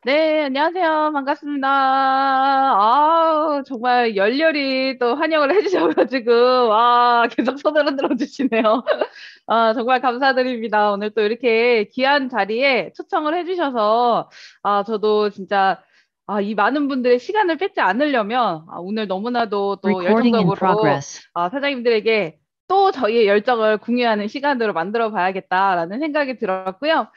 네, 안녕하세요. 반갑습니다. 아우, 정말 열렬히 또 환영을 해주셔가지고, 와, 계속 손을 흔들어 주시네요. 아, 정말 감사드립니다. 오늘 또 이렇게 귀한 자리에 초청을 해주셔서, 아, 저도 진짜, 이 많은 분들의 시간을 뺏지 않으려면, 오늘 너무나도 또 Recording in 열정적으로, progress. 사장님들에게 또 저희의 열정을 공유하는 시간으로 만들어 봐야겠다라는 생각이 들었고요.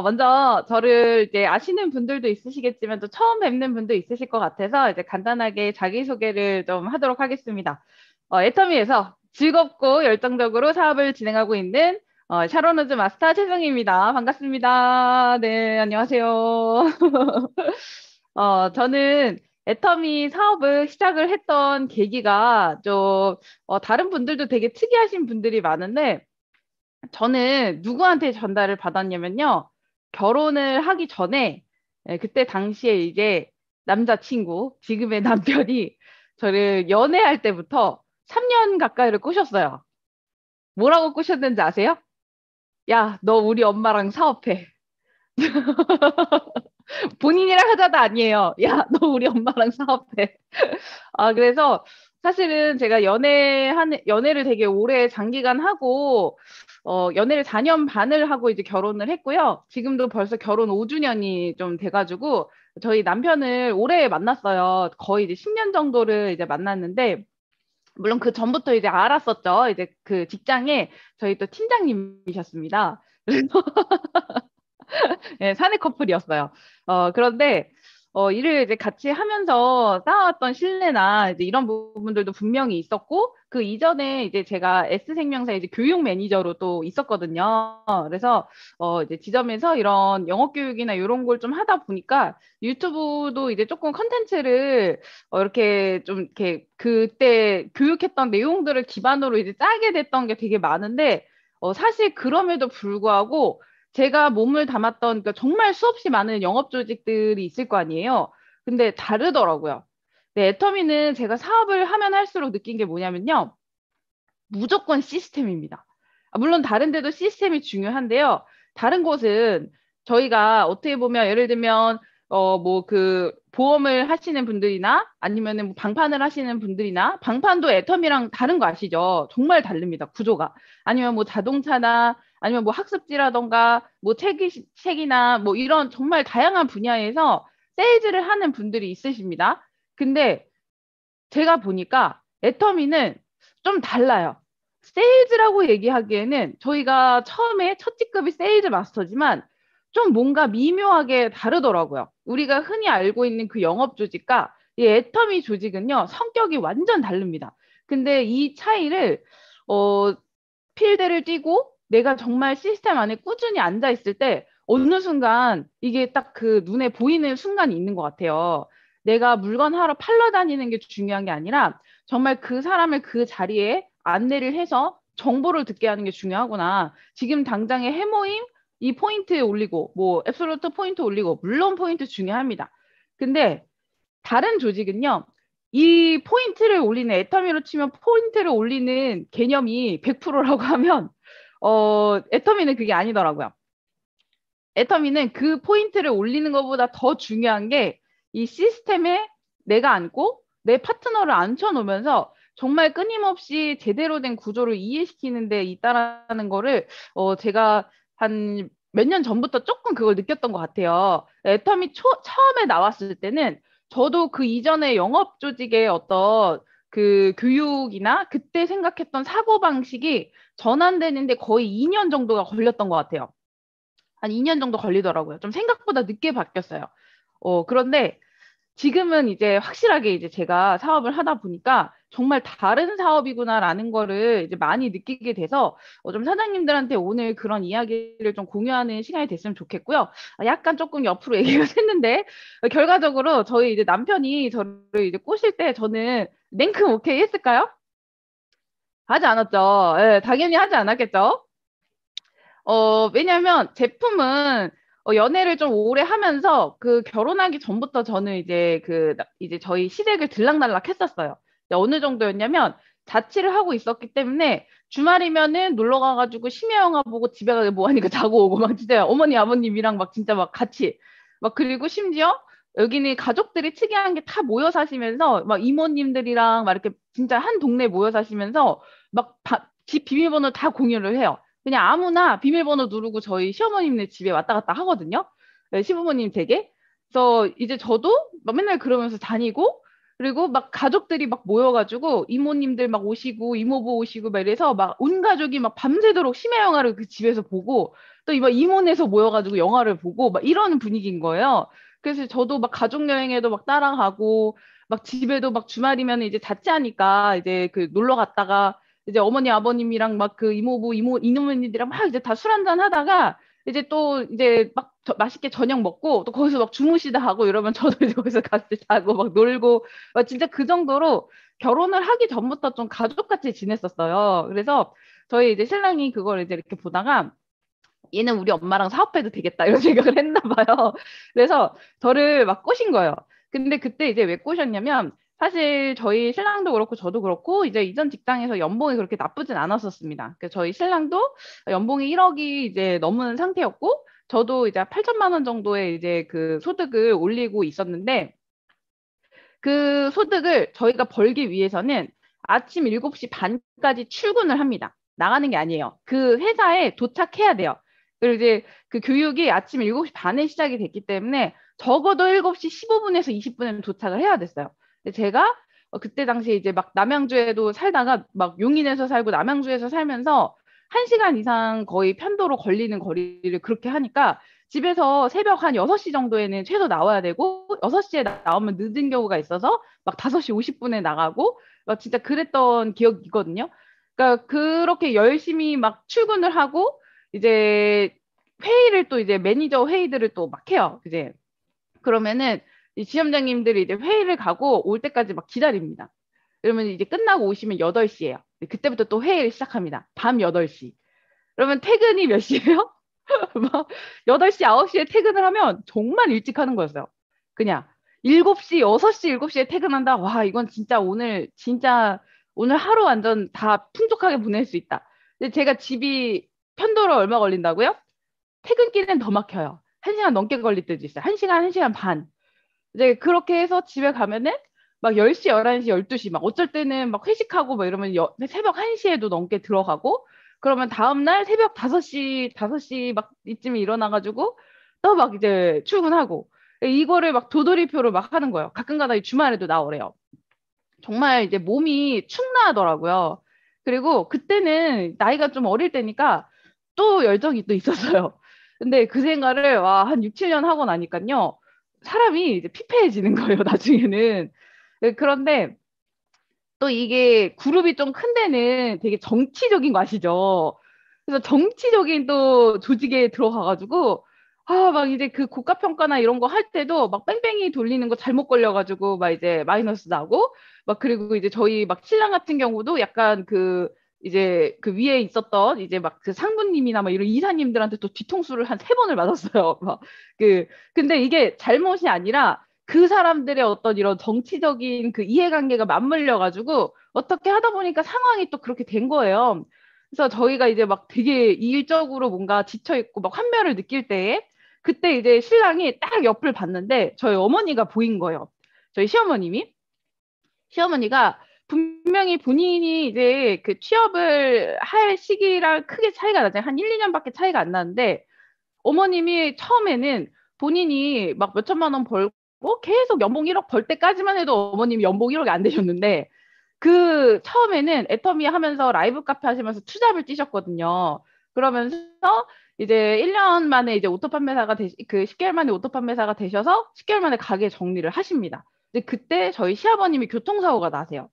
먼저 저를 이제 아시는 분들도 있으시겠지만 또 처음 뵙는 분도 있으실 것 같아서 이제 간단하게 자기소개를 좀 하도록 하겠습니다. 애터미에서 즐겁고 열정적으로 사업을 진행하고 있는 샤론우즈 마스터 최정희입니다. 반갑습니다. 네, 안녕하세요. 저는 애터미 사업을 시작을 했던 계기가 좀 다른 분들도 되게 특이하신 분들이 많은데 저는 누구한테 전달을 받았냐면요. 결혼을 하기 전에, 그때 당시에 이제 남자친구, 지금의 남편이 저를 연애할 때부터 3년 가까이를 꼬셨어요. 뭐라고 꼬셨는지 아세요? 야, 너 우리 엄마랑 사업해. 본인이랑 하자도 아니에요. 야, 너 우리 엄마랑 사업해. 그래서 사실은 제가 연애를 되게 오래 장기간 하고, 연애를 4년 반을 하고 이제 결혼을 했고요. 지금도 벌써 결혼 5주년이 좀 돼가지고, 저희 남편을 오래 만났어요. 거의 이제 10년 정도를 이제 만났는데, 물론 그 전부터 이제 알았었죠. 이제 그 직장에 저희 또 팀장님이셨습니다. 예, 사내 커플이었어요. 그런데, 일을 이제 같이 하면서 쌓아왔던 신뢰나 이제 이런 부분들도 분명히 있었고, 그 이전에 이제 제가 S생명사 이제 교육 매니저로 또 있었거든요. 그래서, 이제 지점에서 이런 영어 교육이나 이런 걸 좀 하다 보니까 유튜브도 이제 조금 컨텐츠를 이렇게 좀 이렇게 그때 교육했던 내용들을 기반으로 이제 짜게 됐던 게 되게 많은데, 사실 그럼에도 불구하고 제가 몸을 담았던 그러니까 정말 수없이 많은 영업 조직들이 있을 거 아니에요. 근데 다르더라고요. 네, 애터미는 제가 사업을 하면 할수록 느낀 게 뭐냐면요. 무조건 시스템입니다. 물론 다른 데도 시스템이 중요한데요. 다른 곳은 저희가 어떻게 보면 예를 들면 뭐 그 보험을 하시는 분들이나 아니면은 뭐 방판을 하시는 분들이나 방판도 애텀이랑 다른 거 아시죠? 정말 다릅니다. 구조가. 아니면 뭐 자동차나 아니면 뭐 학습지라던가 뭐 책이나 뭐 이런 정말 다양한 분야에서 세일즈를 하는 분들이 있으십니다. 근데 제가 보니까 애터미는 좀 달라요. 세일즈라고 얘기하기에는 저희가 처음에 첫 직급이 세일즈 마스터지만 좀 뭔가 미묘하게 다르더라고요. 우리가 흔히 알고 있는 그 영업 조직과 이 애터미 조직은요, 성격이 완전 다릅니다. 근데 이 차이를, 어, 필드를 뛰고 내가 정말 시스템 안에 꾸준히 앉아 있을 때 어느 순간 이게 딱 그 눈에 보이는 순간이 있는 것 같아요. 내가 물건 하러 팔러 다니는 게 중요한 게 아니라 정말 그 사람을 그 자리에 안내를 해서 정보를 듣게 하는 게 중요하구나. 지금 당장의 해모임 이 포인트 올리고 뭐 앱솔루트 포인트 올리고 물론 포인트 중요합니다. 근데 다른 조직은요. 이 포인트를 올리는 애터미로 치면 포인트를 올리는 개념이 100%라고 하면 애터미는 그게 아니더라고요. 애터미는 그 포인트를 올리는 것보다 더 중요한 게 이 시스템에 내가 앉고 내 파트너를 앉혀놓으면서 정말 끊임없이 제대로 된 구조를 이해시키는 데 있다라는 거를 제가 한 몇 년 전부터 조금 그걸 느꼈던 것 같아요. 애터미 처음에 나왔을 때는 저도 그 이전에 영업 조직의 어떤 그 교육이나 그때 생각했던 사고방식이 전환되는데 거의 2년 정도가 걸렸던 것 같아요. 한 2년 정도 걸리더라고요. 좀 생각보다 늦게 바뀌었어요. 그런데 지금은 이제 확실하게 이제 제가 사업을 하다 보니까 정말 다른 사업이구나라는 거를 이제 많이 느끼게 돼서 좀 사장님들한테 오늘 그런 이야기를 좀 공유하는 시간이 됐으면 좋겠고요. 약간 조금 옆으로 얘기가 샜는데 결과적으로 저희 이제 남편이 저를 이제 꼬실 때 저는 냉큼 오케이 했을까요? 하지 않았죠. 예, 당연히 하지 않았겠죠. 왜냐면 제품은 연애를 좀 오래 하면서 그 결혼하기 전부터 저는 이제 이제 저희 시댁을 들락날락 했었어요. 어느 정도였냐면 자취를 하고 있었기 때문에 주말이면은 놀러 가가지고 심야 영화 보고 집에 가서 뭐 하니까 자고 오고 막 진짜 어머니 아버님이랑 막 진짜 막 같이. 막 그리고 심지어 여기는 가족들이 특이한 게 다 모여 사시면서 막 이모님들이랑 막 이렇게 진짜 한 동네 모여 사시면서 막 집 비밀번호 다 공유를 해요. 그냥 아무나 비밀번호 누르고 저희 시어머님네 집에 왔다 갔다 하거든요. 네, 시부모님 댁에. 그래서 이제 저도 막 맨날 그러면서 다니고 그리고 막 가족들이 막 모여가지고 이모님들 막 오시고 이모부 오시고 막 이래서 막 온 가족이 막 밤새도록 심야 영화를 그 집에서 보고 또 막 임원에서 모여가지고 영화를 보고 막 이러는 분위기인 거예요. 그래서 저도 막 가족 여행에도 막 따라가고 막 집에도 막 주말이면 이제 자취하니까 이제 그 놀러 갔다가 이제 어머니 아버님이랑 막 그 이모부 이모님들이랑 막 이제 다 술 한잔 하다가 이제 또 이제 막 맛있게 저녁 먹고 또 거기서 막 주무시다 하고 이러면 저도 이제 거기서 같이 자고 막 놀고 막 진짜 그 정도로 결혼을 하기 전부터 좀 가족같이 지냈었어요. 그래서 저희 이제 신랑이 그걸 이제 이렇게 보다가 얘는 우리 엄마랑 사업해도 되겠다 이런 생각을 했나 봐요. 그래서 저를 막 꼬신 거예요. 근데 그때 이제 왜 꼬셨냐면 사실 저희 신랑도 그렇고 저도 그렇고 이제 이전 직장에서 연봉이 그렇게 나쁘진 않았었습니다. 그래서 저희 신랑도 연봉이 1억이 이제 넘은 상태였고 저도 이제 8천만 원 정도의 이제 그 소득을 올리고 있었는데 그 소득을 저희가 벌기 위해서는 아침 7시 반까지 출근을 합니다. 나가는 게 아니에요. 그 회사에 도착해야 돼요. 그리고 이제 그 교육이 아침 7시 반에 시작이 됐기 때문에 적어도 7시 15분에서 20분에는 도착을 해야 됐어요. 근데 제가 그때 당시에 이제 막 남양주에도 살다가 막 용인에서 살고 남양주에서 살면서 1시간 이상 거의 편도로 걸리는 거리를 그렇게 하니까 집에서 새벽 한 6시 정도에는 최소 나와야 되고 6시에 나오면 늦은 경우가 있어서 막 5시 50분에 나가고 막 진짜 그랬던 기억이 있거든요. 그러니까 그렇게 열심히 막 출근을 하고 이제 회의를 또 이제 매니저 회의들을 또 막 해요. 이제 그러면은 이 지점장님들이 이제 회의를 가고 올 때까지 막 기다립니다. 그러면 이제 끝나고 오시면 8시예요. 그때부터 또 회의를 시작합니다. 밤 8시. 그러면 퇴근이 몇 시예요? 막 8시, 9시에 퇴근을 하면 정말 일찍 하는 거였어요. 그냥 7시, 6시, 7시에 퇴근한다. 와, 이건 진짜 오늘 하루 완전 다 풍족하게 보낼 수 있다. 근데 제가 집이 편도로 얼마 걸린다고요? 퇴근길엔 더 막혀요. 1시간 넘게 걸릴 때도 있어요. 1시간, 1시간 반. 이제 그렇게 해서 집에 가면은 막 10시, 11시, 12시 막 어쩔 때는 막 회식하고 막 이러면 새벽 1시에도 넘게 들어가고 그러면 다음날 새벽 5시 막 이쯤에 일어나가지고 또 막 이제 출근하고 이거를 막 도돌이표를 막 하는 거예요. 가끔가다 주말에도 나오래요. 정말 이제 몸이 축나하더라고요. 그리고 그때는 나이가 좀 어릴 때니까 또 열정이 또 있었어요. 근데 그 생활을 와, 한 6, 7년 하고 나니까요. 사람이 이제 피폐해지는 거예요, 나중에는. 네, 그런데 또 이게 그룹이 좀 큰 데는 되게 정치적인 거 아시죠? 그래서 정치적인 또 조직에 들어가가지고 아, 막 이제 그 국가평가나 이런 거 할 때도 막 뺑뺑이 돌리는 거 잘못 걸려가지고 막 이제 마이너스 나고 막 그리고 이제 저희 막 신랑 같은 경우도 약간 그 이제 그 위에 있었던 이제 막 그 상무님이나 막 이런 이사님들한테 또 뒤통수를 한 3번을 맞았어요. 막 그 근데 이게 잘못이 아니라 그 사람들의 어떤 이런 정치적인 그 이해관계가 맞물려 가지고 어떻게 하다 보니까 상황이 또 그렇게 된 거예요. 그래서 저희가 이제 막 되게 일적으로 뭔가 지쳐 있고 막 환멸을 느낄 때에 그때 이제 신랑이 딱 옆을 봤는데 저희 어머니가 보인 거예요. 저희 시어머니가 분명히 본인이 이제 그 취업을 할 시기랑 크게 차이가 나죠. 한 1, 2년밖에 차이가 안 나는데 어머님이 처음에는 본인이 막 몇 천만 원 벌고 계속 연봉 1억 벌 때까지만 해도 어머님이 연봉 1억이 안 되셨는데 그 처음에는 애터미 하면서 라이브 카페 하시면서 투잡을 뛰셨거든요. 그러면서 이제 1년 만에 이제 오토 판매사가 그 10개월 만에 오토 판매사가 되셔서 10개월 만에 가게 정리를 하십니다. 근데 그때 저희 시아버님이 교통사고가 나세요.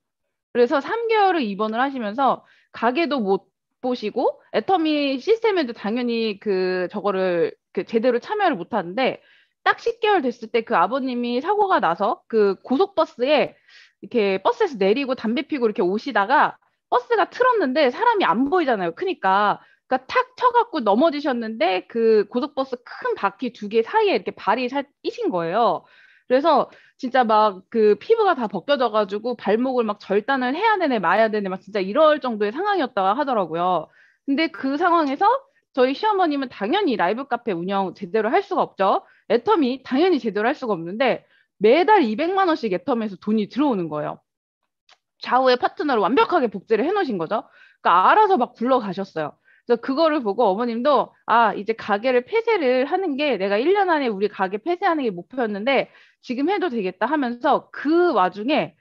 그래서 3개월을 입원을 하시면서 가게도 못 보시고 애터미 시스템에도 당연히 그 저거를 그 제대로 참여를 못 하는데 딱 10개월 됐을 때 그 아버님이 사고가 나서 그 고속버스에 이렇게 버스에서 내리고 담배 피고 이렇게 오시다가 버스가 틀었는데 사람이 안 보이잖아요. 크니까. 그러니까 탁 쳐갖고 넘어지셨는데 그 고속버스 큰 바퀴 2개 사이에 이렇게 발이 살 끼신 거예요. 그래서 진짜 막 그 피부가 다 벗겨져가지고 발목을 막 절단을 해야 되네 마야 되네 막 진짜 이럴 정도의 상황이었다고 하더라고요. 근데 그 상황에서 저희 시어머님은 당연히 라이브 카페 운영 제대로 할 수가 없죠. 애텀이 당연히 제대로 할 수가 없는데 매달 200만 원씩 애텀에서 돈이 들어오는 거예요. 좌우의 파트너를 완벽하게 복제를 해놓으신 거죠. 그러니까 알아서 막 굴러가셨어요. 그래서 그거를 보고 어머님도 아 이제 가게를 폐쇄를 하는 게 내가 1년 안에 우리 가게 폐쇄하는 게 목표였는데 지금 해도 되겠다 하면서 그 와중에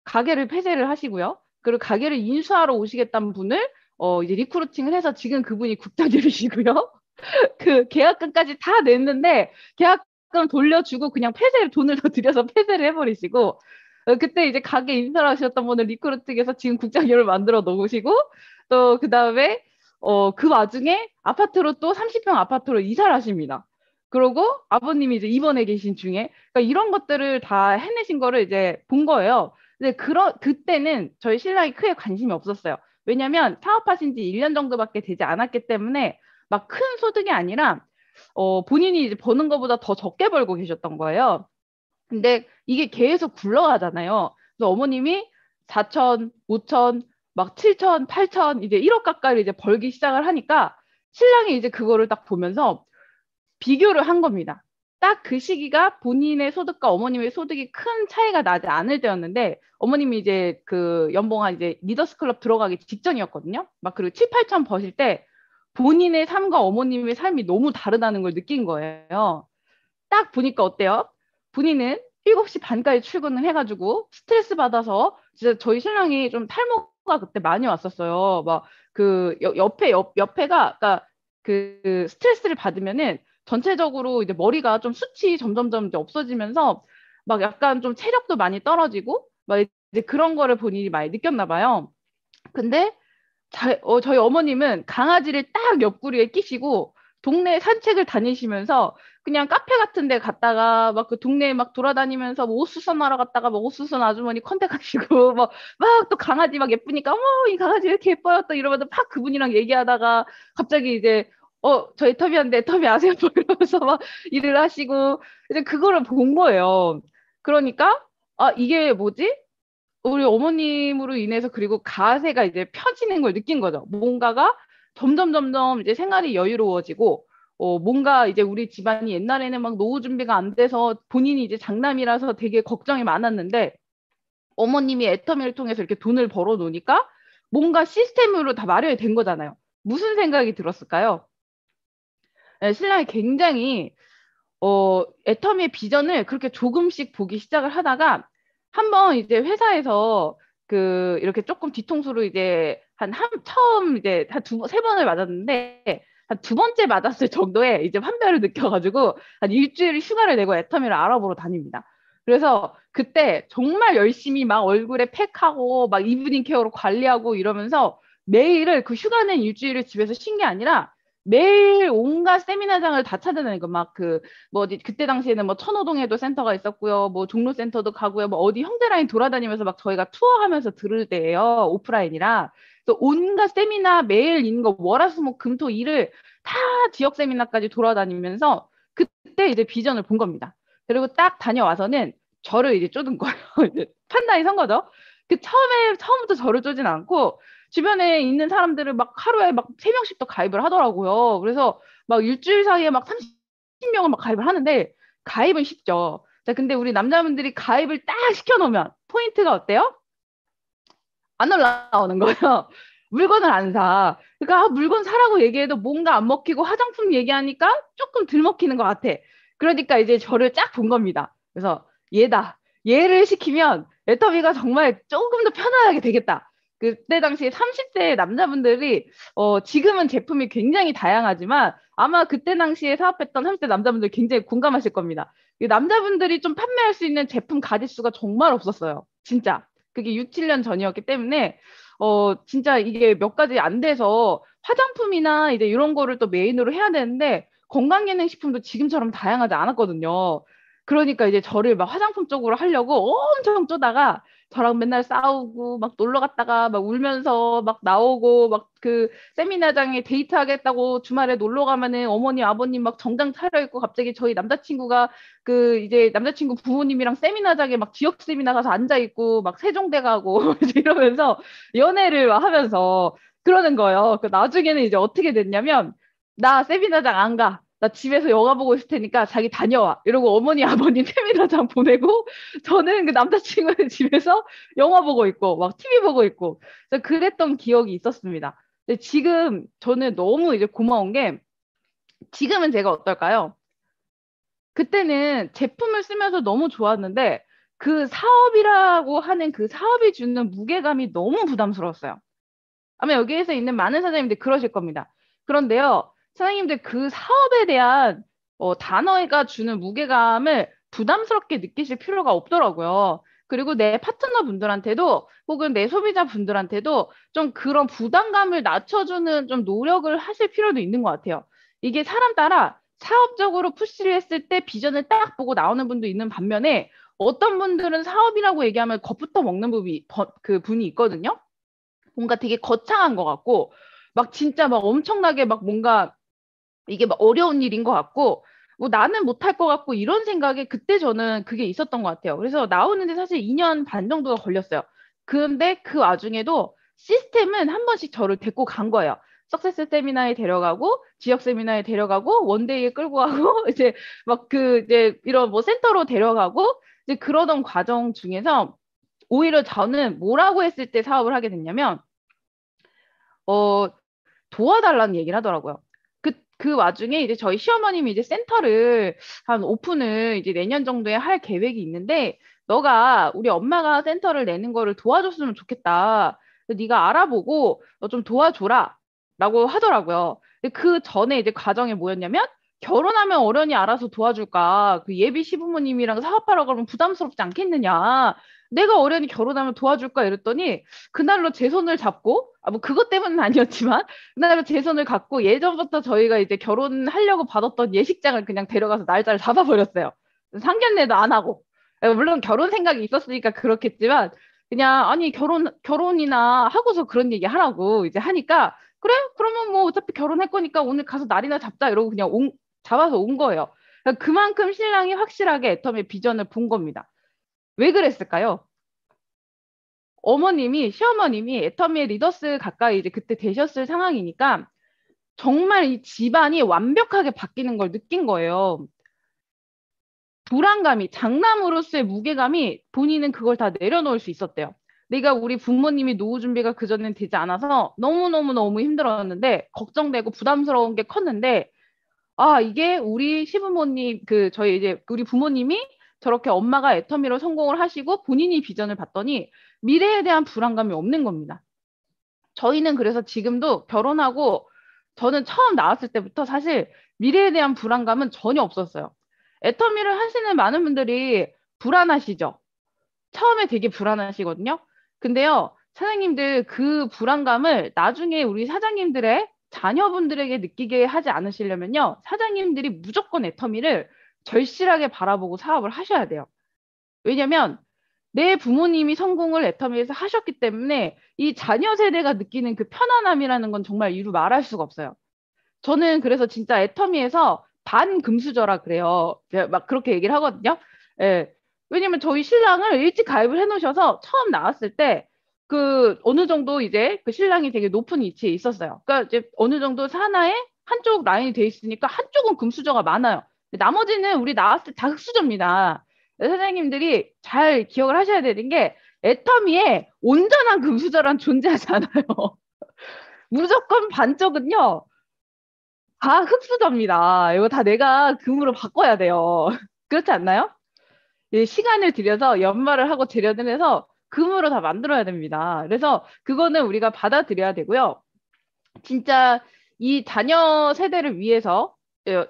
가게를 폐쇄를 하시고요. 그리고 가게를 인수하러 오시겠다는 분을 이제 리크루팅을 해서 지금 그분이 국장님이시고요. 그 계약금까지 다 냈는데 계약금 돌려주고 그냥 폐쇄를 돈을 더 들여서 폐쇄를 해버리시고 그때 이제 가게 인사를 하셨던 분을 리크루팅해서 지금 국장님을 만들어 놓으시고 또 그 다음에 그 와중에 아파트로 또 30평 아파트로 이사를 하십니다. 그러고 아버님이 이제 입원해 계신 중에 그러니까 이런 것들을 다 해내신 거를 이제 본 거예요. 근데 그때는 저희 신랑이 크게 관심이 없었어요. 왜냐면 사업하신 지 1년 정도밖에 되지 않았기 때문에 막 큰 소득이 아니라 본인이 이제 버는 것보다 더 적게 벌고 계셨던 거예요. 근데 이게 계속 굴러가잖아요. 그래서 어머님이 4천, 5천, 막 7천, 8천 이제 1억 가까이 이제 벌기 시작을 하니까 신랑이 이제 그거를 딱 보면서 비교를 한 겁니다. 딱 그 시기가 본인의 소득과 어머님의 소득이 큰 차이가 나지 않을 때였는데 어머님이 이제 그 연봉한 이제 리더스 클럽 들어가기 직전이었거든요. 막 그리고 7, 8천 버실 때 본인의 삶과 어머님의 삶이 너무 다르다는 걸 느낀 거예요. 딱 보니까 어때요? 본인은 7시 반까지 출근을 해가지고 스트레스 받아서 진짜 저희 신랑이 좀 탈모가 그때 많이 왔었어요. 막 그 옆에가 그러니까 그 스트레스를 받으면은 전체적으로 이제 머리가 좀 숱이 점점점 이제 없어지면서 막 약간 좀 체력도 많이 떨어지고 막 이제 그런 거를 본인이 많이 느꼈나 봐요. 근데 저희 어머님은 강아지를 딱 옆구리에 끼시고 동네 산책을 다니시면서 그냥 카페 같은 데 갔다가 막 그 동네에 막 돌아다니면서 뭐 옷수선하러 갔다가 뭐 옷수선 아주머니 컨택하시고 막 또 강아지 막 예쁘니까 어머 이 강아지 왜 이렇게 예뻐요 또 이러면서 막 그분이랑 얘기하다가 갑자기 이제 저 애터미한데 애터미 아세요? 뭐 이러면서 막 일을 하시고 이제 그거를 본 거예요. 그러니까 아 이게 뭐지? 우리 어머님으로 인해서 그리고 가세가 이제 펴지는 걸 느낀 거죠. 뭔가가 점점 점점 이제 생활이 여유로워지고 뭔가 이제 우리 집안이 옛날에는 막 노후 준비가 안 돼서 본인이 이제 장남이라서 되게 걱정이 많았는데 어머님이 애터미를 통해서 이렇게 돈을 벌어 놓으니까 뭔가 시스템으로 다 마련이 된 거잖아요. 무슨 생각이 들었을까요? 네, 신랑이 굉장히 애터미의 비전을 그렇게 조금씩 보기 시작을 하다가 한번 이제 회사에서 그 이렇게 조금 뒤통수로 이제 처음 이제 한 세 번을 맞았는데 한 두 번째 맞았을 정도의 이제 환멸을 느껴가지고 한 일주일 휴가를 내고 애터미를 알아보러 다닙니다. 그래서 그때 정말 열심히 막 얼굴에 팩하고 막 이브닝 케어로 관리하고 이러면서 매일을 그 휴가 낸 일주일을 집에서 쉰 게 아니라 매일 온갖 세미나장을 다 찾아다니고 막 뭐 어디 그때 당시에는 뭐 천호동에도 센터가 있었고요. 뭐 종로센터도 가고요. 뭐 어디 형제라인 돌아다니면서 막 저희가 투어하면서 들을 때예요. 오프라인이라. 또 온갖 세미나 매일 있는 거 월화수목 금토 일을 다 지역 세미나까지 돌아다니면서 그때 이제 비전을 본 겁니다. 그리고 딱 다녀와서는 저를 이제 쫓은 거예요. 이제 판단이 선 거죠. 그 처음부터 저를 쫓진 않고 주변에 있는 사람들을 막 하루에 막 3명씩 더 가입을 하더라고요. 그래서 막 일주일 사이에 막 30명을 막 가입을 하는데 가입은 쉽죠. 자, 근데 우리 남자분들이 가입을 딱 시켜놓으면 포인트가 어때요? 안 올라오는 거예요. 물건을 안 사. 그러니까 물건 사라고 얘기해도 뭔가 안 먹히고 화장품 얘기하니까 조금 덜 먹히는 것 같아. 그러니까 이제 저를 쫙 본 겁니다. 그래서 얘다. 얘를 시키면 애터미가 정말 조금 더 편안하게 되겠다. 그때 당시에 30대 남자분들이 지금은 제품이 굉장히 다양하지만 아마 그때 당시에 사업했던 30대 남자분들 굉장히 공감하실 겁니다. 남자분들이 좀 판매할 수 있는 제품 가짓수가 정말 없었어요. 진짜. 그게 6, 7년 전이었기 때문에 진짜 이게 몇 가지 안 돼서 화장품이나 이제 이런 거를 또 메인으로 해야 되는데 건강기능식품도 지금처럼 다양하지 않았거든요. 그러니까 이제 저를 막 화장품 쪽으로 하려고 엄청 쪼다가 저랑 맨날 싸우고 막 놀러 갔다가 막 울면서 막 나오고 막 그 세미나장에 데이트하겠다고 주말에 놀러 가면은 어머니 아버님 막 정장 차려입고 갑자기 저희 남자친구가 그 이제 남자친구 부모님이랑 세미나장에 막 지역 세미나 가서 앉아 있고 막 세종대 가고 이러면서 연애를 막 하면서 그러는 거예요. 그 나중에는 이제 어떻게 됐냐면 나 세미나장 안 가. 나 집에서 영화 보고 있을 테니까 자기 다녀와. 이러고 어머니, 아버님 세미나장 보내고 저는 그 남자친구는 집에서 영화 보고 있고 막 TV 보고 있고 그래서 그랬던 기억이 있었습니다. 근데 지금 저는 너무 이제 고마운 게 지금은 제가 어떨까요? 그때는 제품을 쓰면서 너무 좋았는데 그 사업이라고 하는 그 사업이 주는 무게감이 너무 부담스러웠어요. 아마 여기에서 있는 많은 사장님들 그러실 겁니다. 그런데요, 사장님들 그 사업에 대한 단어가 주는 무게감을 부담스럽게 느끼실 필요가 없더라고요. 그리고 내 파트너 분들한테도 혹은 내 소비자 분들한테도 좀 그런 부담감을 낮춰주는 좀 노력을 하실 필요도 있는 것 같아요. 이게 사람 따라 사업적으로 푸시를 했을 때 비전을 딱 보고 나오는 분도 있는 반면에 어떤 분들은 사업이라고 얘기하면 겁부터 먹는 그 분이 있거든요. 뭔가 되게 거창한 것 같고, 막 진짜 막 엄청나게 막 뭔가 이게 막 어려운 일인 것 같고, 뭐 나는 못할 것 같고 이런 생각에 그때 저는 그게 있었던 것 같아요. 그래서 나오는데 사실 2년 반 정도가 걸렸어요. 그런데 그 와중에도 시스템은 한 번씩 저를 데리고 간 거예요. 석세스 세미나에 데려가고, 지역 세미나에 데려가고, 원데이에 끌고 가고, 이제 막 이제 이런 뭐 센터로 데려가고, 이제 그러던 과정 중에서 오히려 저는 뭐라고 했을 때 사업을 하게 됐냐면, 어, 도와달라는 얘기를 하더라고요. 그 와중에 이제 저희 시어머님이 이제 센터를 한 오픈을 이제 내년 정도에 할 계획이 있는데, 너가 우리 엄마가 센터를 내는 거를 도와줬으면 좋겠다. 그래서 네가 알아보고 너 좀 도와줘라. 라고 하더라고요. 근데 그 전에 이제 과정이 뭐였냐면, 결혼하면 어련히 알아서 도와줄까? 그 예비 시부모님이랑 사업하러 가면 부담스럽지 않겠느냐? 내가 어련히 결혼하면 도와줄까? 이랬더니, 그날로 제 손을 잡고, 뭐 그것 때문은 아니었지만, 그날로 제 손을 갖고 예전부터 저희가 이제 결혼하려고 받았던 예식장을 그냥 데려가서 날짜를 잡아버렸어요. 상견례도 안 하고. 물론 결혼 생각이 있었으니까 그렇겠지만, 그냥, 아니, 결혼이나 하고서 그런 얘기 하라고 이제 하니까, 그래? 그러면 뭐 어차피 결혼할 거니까 오늘 가서 날이나 잡자. 이러고 그냥 잡아서 온 거예요. 그러니까 그만큼 신랑이 확실하게 애텀의 비전을 본 겁니다. 왜 그랬을까요? 시어머님이 애터미의 리더스 가까이 이제 그때 되셨을 상황이니까 정말 이 집안이 완벽하게 바뀌는 걸 느낀 거예요. 불안감이, 장남으로서의 무게감이 본인은 그걸 다 내려놓을 수 있었대요. 내가 우리 부모님이 노후 준비가 그전엔 되지 않아서 너무너무너무 힘들었는데, 걱정되고 부담스러운 게 컸는데, 아, 이게 우리 시부모님, 저희 이제, 우리 부모님이 저렇게 엄마가 애터미로 성공을 하시고 본인이 비전을 봤더니 미래에 대한 불안감이 없는 겁니다. 저희는 그래서 지금도 결혼하고 저는 처음 나왔을 때부터 사실 미래에 대한 불안감은 전혀 없었어요. 애터미를 하시는 많은 분들이 불안하시죠? 처음에 되게 불안하시거든요. 근데요, 사장님들 그 불안감을 나중에 우리 사장님들의 자녀분들에게 느끼게 하지 않으시려면요, 사장님들이 무조건 애터미를 절실하게 바라보고 사업을 하셔야 돼요. 왜냐면 내 부모님이 성공을 애터미에서 하셨기 때문에 이 자녀 세대가 느끼는 그 편안함이라는 건 정말 이루 말할 수가 없어요. 저는 그래서 진짜 애터미에서 반금수저라 그래요. 제가 막 그렇게 얘기를 하거든요. 예. 왜냐면 저희 신랑을 일찍 가입을 해놓으셔서 처음 나왔을 때 어느 정도 이제 그 신랑이 되게 높은 위치에 있었어요. 그러니까 이제 어느 정도 산하에 한쪽 라인이 돼 있으니까 한쪽은 금수저가 많아요. 나머지는 우리 나왔을 때 다 흑수저입니다. 사장님들이 잘 기억을 하셔야 되는 게 애터미에 온전한 금수저란 존재하지 않아요. 무조건 반쪽은요. 다 흑수저입니다. 이거 다 내가 금으로 바꿔야 돼요. 그렇지 않나요? 예, 시간을 들여서 연말을 하고 재련을 해서 금으로 다 만들어야 됩니다. 그래서 그거는 우리가 받아들여야 되고요. 진짜 이 자녀 세대를 위해서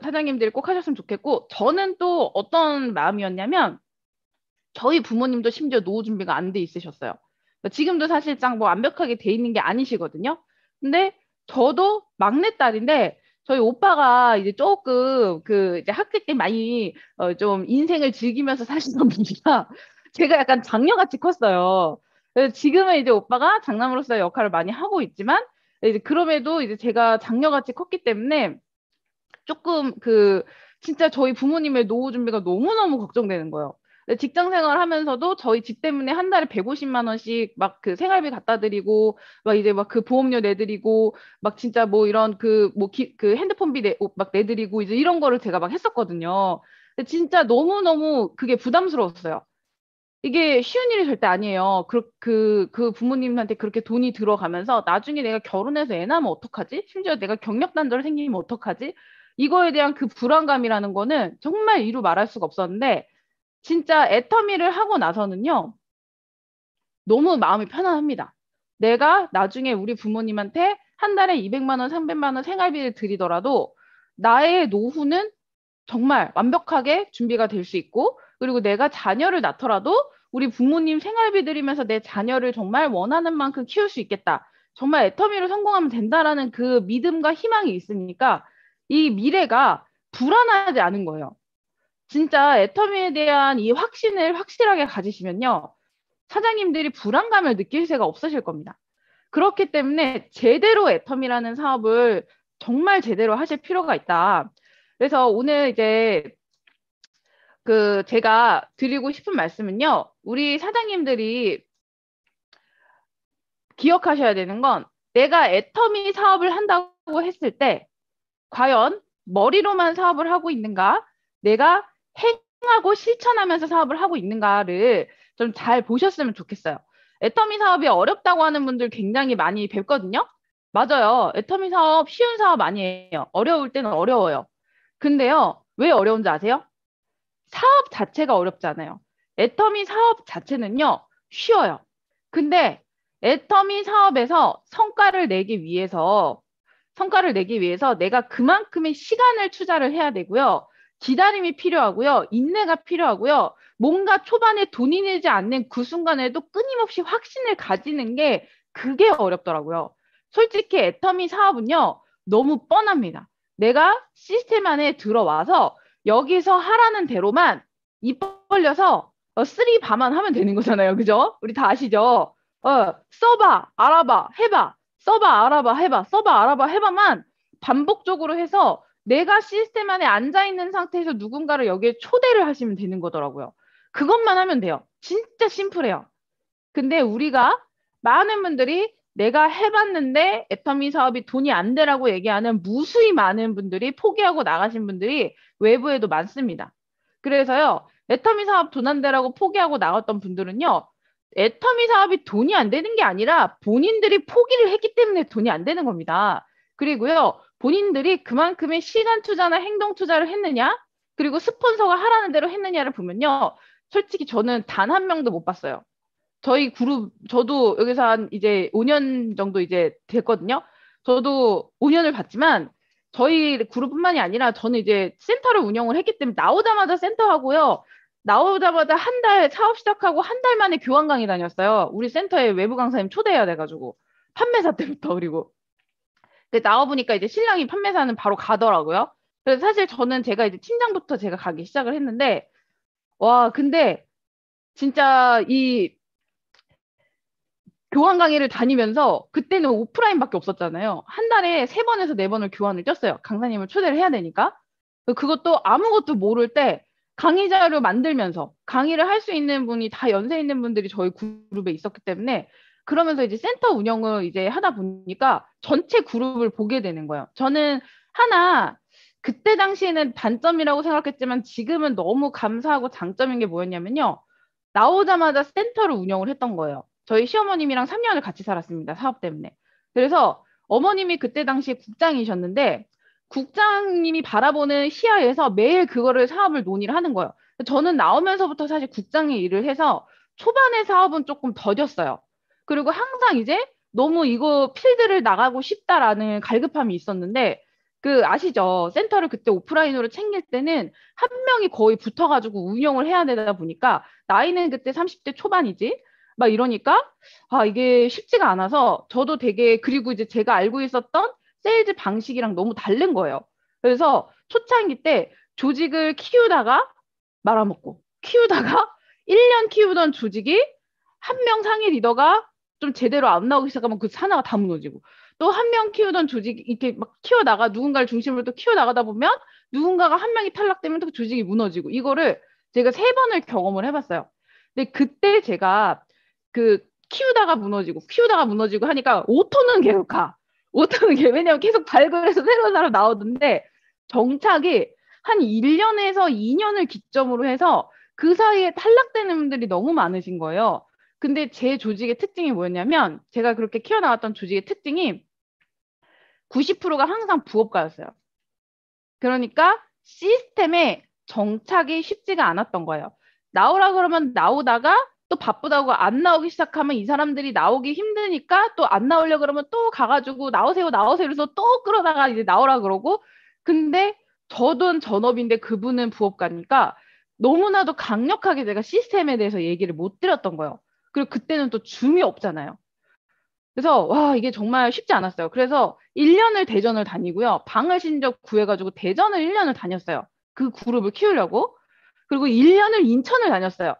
사장님들이 꼭 하셨으면 좋겠고, 저는 또 어떤 마음이었냐면, 저희 부모님도 심지어 노후 준비가 안 돼 있으셨어요. 그러니까 지금도 사실상 뭐 완벽하게 돼 있는 게 아니시거든요. 근데 저도 막내딸인데 저희 오빠가 이제 조금 이제 학교 때 많이 좀 인생을 즐기면서 사시던 분이라 제가 약간 장녀같이 컸어요. 그래서 지금은 이제 오빠가 장남으로서의 역할을 많이 하고 있지만 이제 그럼에도 이제 제가 장녀같이 컸기 때문에 조금 진짜 저희 부모님의 노후 준비가 너무너무 걱정되는 거예요. 직장 생활 하면서도 저희 집 때문에 한 달에 150만 원씩 막 그 생활비 갖다 드리고, 막 이제 막 그 보험료 내드리고, 막 진짜 뭐 이런 그 뭐 그 핸드폰비 막 내드리고 이제 이런 거를 제가 막 했었거든요. 근데 진짜 너무너무 그게 부담스러웠어요. 이게 쉬운 일이 절대 아니에요. 그 부모님한테 그렇게 돈이 들어가면서 나중에 내가 결혼해서 애 낳으면 어떡하지? 심지어 내가 경력 단절 생기면 어떡하지? 이거에 대한 그 불안감이라는 거는 정말 이루 말할 수가 없었는데, 진짜 애터미를 하고 나서는요, 너무 마음이 편안합니다. 내가 나중에 우리 부모님한테 한 달에 200만 원, 300만 원 생활비를 드리더라도 나의 노후는 정말 완벽하게 준비가 될 수 있고, 그리고 내가 자녀를 낳더라도 우리 부모님 생활비 들이면서 내 자녀를 정말 원하는 만큼 키울 수 있겠다. 정말 애터미를 성공하면 된다라는 그 믿음과 희망이 있으니까 이 미래가 불안하지 않은 거예요. 진짜 애터미에 대한 이 확신을 확실하게 가지시면요, 사장님들이 불안감을 느낄 새가 없으실 겁니다. 그렇기 때문에 제대로 애터미라는 사업을 정말 제대로 하실 필요가 있다. 그래서 오늘 이제 그 제가 드리고 싶은 말씀은요, 우리 사장님들이 기억하셔야 되는 건, 내가 애터미 사업을 한다고 했을 때 과연 머리로만 사업을 하고 있는가, 내가 행하고 실천하면서 사업을 하고 있는가를 좀 잘 보셨으면 좋겠어요. 애터미 사업이 어렵다고 하는 분들 굉장히 많이 뵙거든요. 맞아요. 애터미 사업 쉬운 사업 아니에요. 어려울 때는 어려워요. 근데요, 왜 어려운지 아세요? 사업 자체가 어렵잖아요. 애터미 사업 자체는요, 쉬워요. 근데 애터미 사업에서 성과를 내기 위해서 내가 그만큼의 시간을 투자를 해야 되고요. 기다림이 필요하고요. 인내가 필요하고요. 뭔가 초반에 돈이 내지 않는 그 순간에도 끊임없이 확신을 가지는 게 그게 어렵더라고요. 솔직히 애터미 사업은요, 너무 뻔합니다. 내가 시스템 안에 들어와서 여기서 하라는 대로만 입 벌려서 쓰리 바만 하면 되는 거잖아요. 그죠? 우리 다 아시죠? 써봐, 알아봐, 해봐. 써봐, 알아봐, 해봐. 써봐, 알아봐, 해봐만 반복적으로 해서 내가 시스템 안에 앉아 있는 상태에서 누군가를 여기에 초대를 하시면 되는 거더라고요. 그것만 하면 돼요. 진짜 심플해요. 근데 우리가 많은 분들이 내가 해봤는데 애터미 사업이 돈이 안 되라고 얘기하는 무수히 많은 분들이 포기하고 나가신 분들이 외부에도 많습니다. 그래서요, 애터미 사업 돈 안 되라고 포기하고 나갔던 분들은요, 애터미 사업이 돈이 안 되는 게 아니라 본인들이 포기를 했기 때문에 돈이 안 되는 겁니다. 그리고요, 본인들이 그만큼의 시간 투자나 행동 투자를 했느냐, 그리고 스폰서가 하라는 대로 했느냐를 보면요, 솔직히 저는 단 한 명도 못 봤어요. 저희 그룹, 저도 여기서 한 이제 5년 정도 이제 됐거든요. 저도 5년을 봤지만, 저희 그룹뿐만이 아니라 저는 이제 센터를 운영을 했기 때문에 나오자마자 센터 하고요. 나오자마자 한 달 사업 시작하고 한 달 만에 교환 강의 다녔어요. 우리 센터에 외부 강사님 초대해야 돼가지고. 판매사 때부터. 그리고. 근데 나와보니까 이제 신랑이 판매사는 바로 가더라고요. 그래서 사실 저는 제가 이제 팀장부터 제가 가기 시작을 했는데, 와, 근데 진짜 이 교환 강의를 다니면서 그때는 오프라인밖에 없었잖아요. 한 달에 3번에서 4번을 교환을 뛰었어요. 강사님을 초대를 해야 되니까. 그것도 아무것도 모를 때 강의 자료 만들면서 강의를 할 수 있는 분이 다 연세 있는 분들이 저희 그룹에 있었기 때문에, 그러면서 이제 센터 운영을 이제 하다 보니까 전체 그룹을 보게 되는 거예요. 저는 하나 그때 당시에는 단점이라고 생각했지만 지금은 너무 감사하고 장점인 게 뭐였냐면요. 나오자마자 센터를 운영을 했던 거예요. 저희 시어머님이랑 3년을 같이 살았습니다. 사업 때문에. 그래서 어머님이 그때 당시에 국장이셨는데, 국장님이 바라보는 시야에서 매일 그거를 사업을 논의를 하는 거예요. 저는 나오면서부터 사실 국장의 일을 해서 초반에 사업은 조금 더뎠어요. 그리고 항상 이제 너무 이거 필드를 나가고 싶다라는 갈급함이 있었는데, 그 아시죠? 센터를 그때 오프라인으로 챙길 때는 한 명이 거의 붙어가지고 운영을 해야 되다 보니까 나이는 그때 30대 초반이지? 막 이러니까 아, 이게 쉽지가 않아서 저도 되게, 그리고 이제 제가 알고 있었던 세일즈 방식이랑 너무 다른 거예요. 그래서 초창기 때 조직을 키우다가 말아먹고, 키우다가 1년 키우던 조직이 한 명 상위 리더가 좀 제대로 안 나오기 시작하면 그 하나가 다 무너지고, 또 한 명 키우던 조직이 이렇게 막 키워나가 누군가를 중심으로 또 키워나가다 보면 누군가가 한 명이 탈락되면 또 그 조직이 무너지고, 이거를 제가 3번을 경험을 해봤어요. 근데 그때 제가 그 키우다가 무너지고 하니까 오토는 계속 가. 오토는 왜냐면 계속 발굴해서 새로운 사람 나오던데 정착이 한 1년에서 2년을 기점으로 해서 그 사이에 탈락되는 분들이 너무 많으신 거예요. 근데 제 조직의 특징이 뭐였냐면 제가 그렇게 키워나갔던 조직의 특징이 90%가 항상 부업가였어요. 그러니까 시스템에 정착이 쉽지가 않았던 거예요. 나오라 그러면 나오다가 또 바쁘다고 안 나오기 시작하면 이 사람들이 나오기 힘드니까 또 안 나오려 그러면 또 가가지고 나오세요, 나오세요. 그래서 또 끌어다가 이제 나오라 그러고. 근데 저도 전업인데 그분은 부업가니까 너무나도 강력하게 제가 시스템에 대해서 얘기를 못 드렸던 거예요. 그리고 그때는 또 줌이 없잖아요. 그래서 와 이게 정말 쉽지 않았어요. 그래서 1년을 대전을 다니고요. 방을 신적 구해가지고 대전을 1년을 다녔어요. 그 그룹을 키우려고. 그리고 1년을 인천을 다녔어요.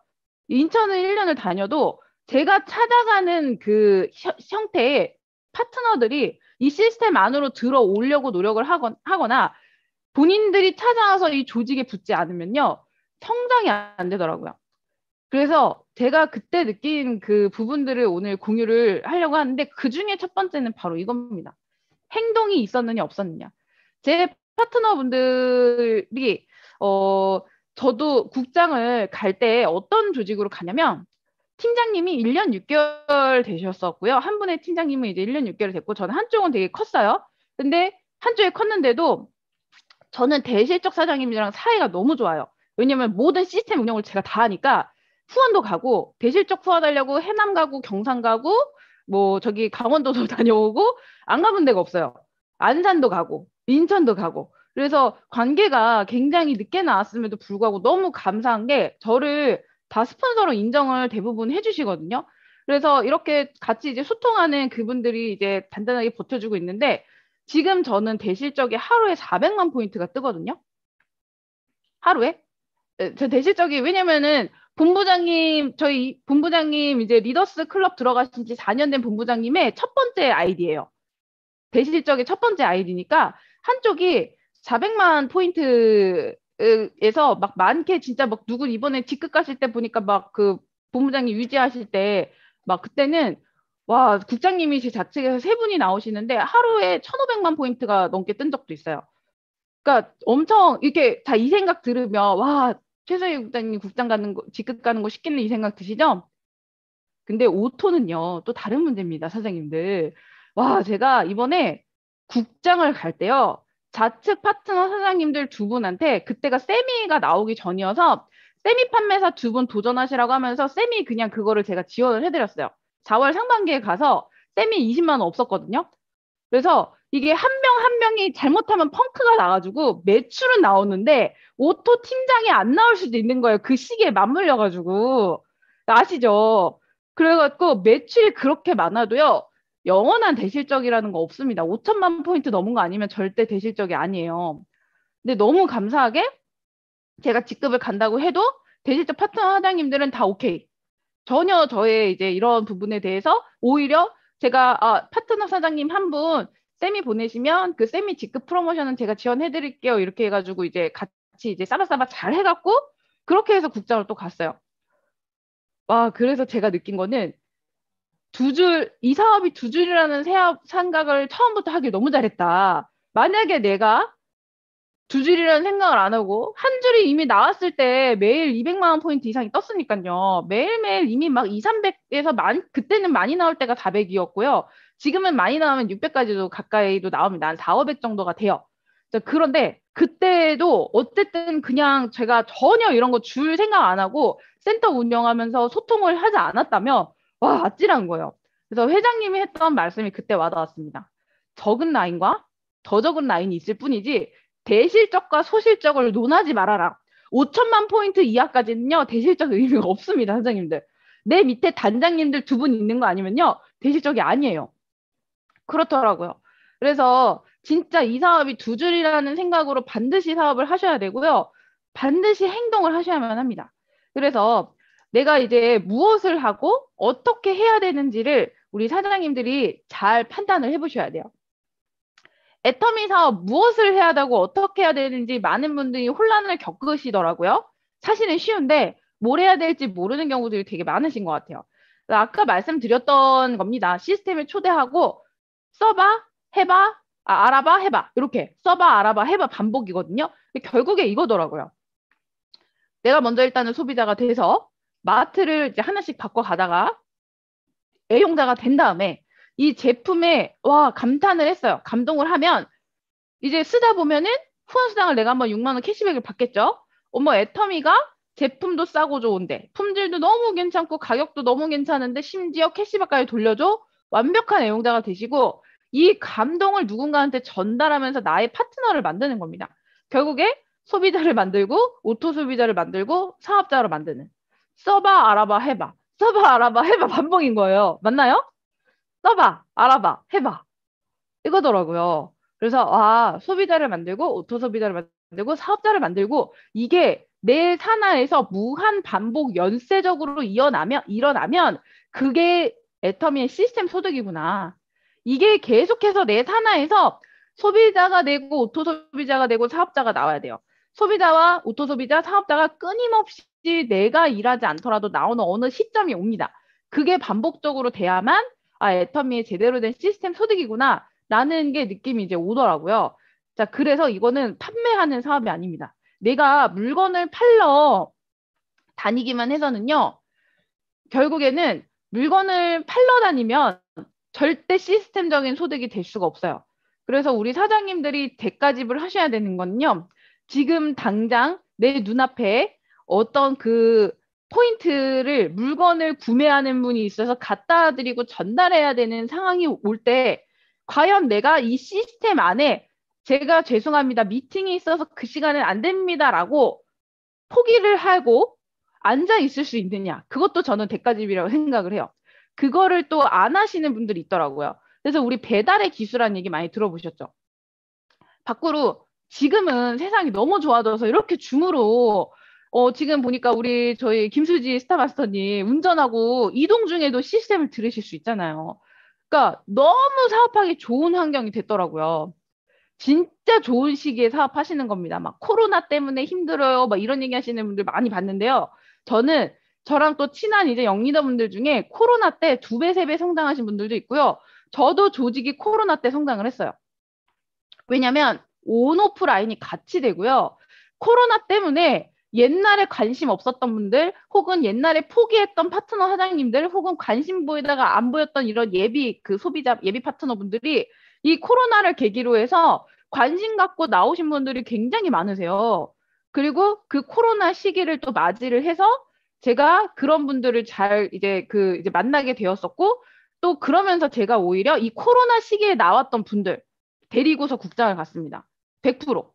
인천을 1년을 다녀도 제가 찾아가는 그 형태의 파트너들이 이 시스템 안으로 들어오려고 노력을 하거나 본인들이 찾아와서 이 조직에 붙지 않으면요. 성장이 안 되더라고요. 그래서 제가 그때 느낀 그 부분들을 오늘 공유를 하려고 하는데 그 중에 첫 번째는 바로 이겁니다. 행동이 있었느냐 없었느냐. 제 파트너분들이 저도 국장을 갈 때 어떤 조직으로 가냐면 팀장님이 1년 6개월 되셨었고요. 한 분의 팀장님은 이제 1년 6개월 됐고 저는 한쪽은 되게 컸어요. 근데 한쪽에 컸는데도 저는 대실적 사장님이랑 사이가 너무 좋아요. 왜냐면 모든 시스템 운영을 제가 다 하니까 후원도 가고 대실적 후원하려고 해남 가고 경상 가고 뭐 저기 강원도도 다녀오고 안 가본 데가 없어요. 안산도 가고 인천도 가고 그래서 관계가 굉장히 늦게 나왔음에도 불구하고 너무 감사한 게 저를 다 스폰서로 인정을 대부분 해주시거든요. 그래서 이렇게 같이 이제 소통하는 그분들이 이제 단단하게 버텨주고 있는데 지금 저는 대실적이 하루에 400만 포인트가 뜨거든요. 하루에? 저 대실적이 왜냐면은 저희 본부장님 이제 리더스 클럽 들어가신 지 4년 된 본부장님의 첫 번째 아이디예요. 대실적의 첫 번째 아이디니까 한쪽이 400만 포인트에서 막 많게 진짜 막 누구 이번에 직급 가실 때 보니까 막 그 본부장님 유지하실 때 막 그때는 와 국장님이 제 좌측에서 3분이 나오시는데 하루에 1,500만 포인트가 넘게 뜬 적도 있어요. 그러니까 엄청 이렇게 다 이 생각 들으면 와 최서희 국장님 국장 가는 거 직급 가는 거 쉽겠네 이 생각 드시죠? 근데 오토는요 또 다른 문제입니다 사장님들. 와 제가 이번에 국장을 갈 때요 좌측 파트너 사장님들 2분한테 그때가 세미가 나오기 전이어서 세미 판매사 2분 도전하시라고 하면서 세미 그냥 그거를 제가 지원을 해드렸어요. 4월 상반기에 가서 세미 20만 원 없었거든요. 그래서 이게 한 명 한 명이 잘못하면 펑크가 나가지고 매출은 나오는데 오토 팀장이 안 나올 수도 있는 거예요. 그 시기에 맞물려가지고. 아시죠? 그래갖고 매출이 그렇게 많아도요. 영원한 대실적이라는 거 없습니다. 5천만 포인트 넘은 거 아니면 절대 대실적이 아니에요. 근데 너무 감사하게 제가 직급을 간다고 해도 대실적 파트너 사장님들은 다 오케이. 전혀 저의 이제 이런 부분에 대해서 오히려 제가 파트너 사장님 한 분 세미 보내시면 그 세미 직급 프로모션은 제가 지원해 드릴게요. 이렇게 해가지고 이제 같이 이제 싸바싸바 잘 해갖고 그렇게 해서 국장을 또 갔어요. 와, 그래서 제가 느낀 거는 이 사업이 2줄이라는 생각을 처음부터 하길 너무 잘했다. 만약에 내가 2줄이라는 생각을 안 하고 한 줄이 이미 나왔을 때 매일 200만 원 포인트 이상이 떴으니까요. 매일매일 이미 막 2, 300에서 그때는 많이 나올 때가 400이었고요. 지금은 많이 나오면 600까지도 가까이도 나옵니다. 한 4, 500 정도가 돼요. 그런데 그때도 어쨌든 그냥 제가 전혀 이런 거 줄 생각 안 하고 센터 운영하면서 소통을 하지 않았다면 와, 아찔한 거예요. 그래서 회장님이 했던 말씀이 그때 와닿았습니다. 적은 라인과 더 적은 라인이 있을 뿐이지 대실적과 소실적을 논하지 말아라. 5천만 포인트 이하까지는요, 대실적 의미가 없습니다, 사장님들. 내 밑에 단장님들 2분 있는 거 아니면요, 대실적이 아니에요. 그렇더라고요. 그래서 진짜 이 사업이 2줄이라는 생각으로 반드시 사업을 하셔야 되고요. 반드시 행동을 하셔야만 합니다. 그래서 내가 이제 무엇을 하고 어떻게 해야 되는지를 우리 사장님들이 잘 판단을 해보셔야 돼요. 애터미 사업 무엇을 해야 되고 어떻게 해야 되는지 많은 분들이 혼란을 겪으시더라고요. 사실은 쉬운데 뭘 해야 될지 모르는 경우들이 되게 많으신 것 같아요. 아까 말씀드렸던 겁니다. 시스템을 초대하고 써봐, 해봐, 알아봐, 해봐. 이렇게 써봐, 알아봐, 해봐 반복이거든요. 근데 결국에 이거더라고요. 내가 먼저 일단은 소비자가 돼서 마트를 이제 하나씩 바꿔가다가 애용자가 된 다음에 이 제품에 와 감탄을 했어요. 감동을 하면 이제 쓰다 보면은 후원수당을 내가 한번 6만 원 캐시백을 받겠죠. 어머 애터미가 제품도 싸고 좋은데 품질도 너무 괜찮고 가격도 너무 괜찮은데 심지어 캐시백까지 돌려줘. 완벽한 애용자가 되시고 이 감동을 누군가한테 전달하면서 나의 파트너를 만드는 겁니다. 결국에 소비자를 만들고 오토 소비자를 만들고 사업자로 만드는 써봐 알아봐 해봐 써봐 알아봐 해봐 반복인 거예요. 맞나요? 써봐 알아봐 해봐 이거더라고요. 그래서 소비자를 만들고 오토 소비자를 만들고 사업자를 만들고 이게 내 산하에서 무한 반복 연쇄적으로 일어나면 그게 애터미의 시스템 소득이구나. 이게 계속해서 내 산하에서 소비자가 되고 오토 소비자가 되고 사업자가 나와야 돼요. 소비자와 오토 소비자, 사업자가 끊임없이 내가 일하지 않더라도 나오는 어느 시점이 옵니다. 그게 반복적으로 돼야만 애터미의 제대로 된 시스템 소득이구나. 라는 게 느낌이 이제 오더라고요. 자, 그래서 이거는 판매하는 사업이 아닙니다. 내가 물건을 팔러 다니기만 해서는요, 결국에는 물건을 팔러 다니면 절대 시스템적인 소득이 될 수가 없어요. 그래서 우리 사장님들이 대가집을 하셔야 되는 건요, 지금 당장 내 눈앞에 어떤 그 포인트를 물건을 구매하는 분이 있어서 갖다 드리고 전달해야 되는 상황이 올 때 과연 내가 이 시스템 안에 제가 죄송합니다. 미팅이 있어서 그 시간은 안 됩니다라고 포기를 하고 앉아 있을 수 있느냐. 그것도 저는 대가집이라고 생각을 해요. 그거를 또 안 하시는 분들이 있더라고요. 그래서 우리 배달의 기술이라는 얘기 많이 들어보셨죠? 밖으로 지금은 세상이 너무 좋아져서 이렇게 줌으로 지금 보니까 저희 김수지 스타마스터님 운전하고 이동 중에도 시스템을 들으실 수 있잖아요. 그러니까 너무 사업하기 좋은 환경이 됐더라고요. 진짜 좋은 시기에 사업하시는 겁니다. 막 코로나 때문에 힘들어요. 막 이런 얘기 하시는 분들 많이 봤는데요. 저는 저랑 또 친한 이제 영리더분들 중에 코로나 때 2배, 3배 성장하신 분들도 있고요. 저도 조직이 코로나 때 성장을 했어요. 왜냐면 온오프 라인이 같이 되고요. 코로나 때문에 옛날에 관심 없었던 분들 혹은 옛날에 포기했던 파트너 사장님들 혹은 관심 보이다가 안 보였던 이런 소비자 예비 파트너분들이 이 코로나를 계기로 해서 관심 갖고 나오신 분들이 굉장히 많으세요. 그리고 그 코로나 시기를 또 맞이를 해서 제가 그런 분들을 잘 이제 만나게 되었었고 또 그러면서 제가 오히려 이 코로나 시기에 나왔던 분들 데리고서 국장을 갔습니다. 100%.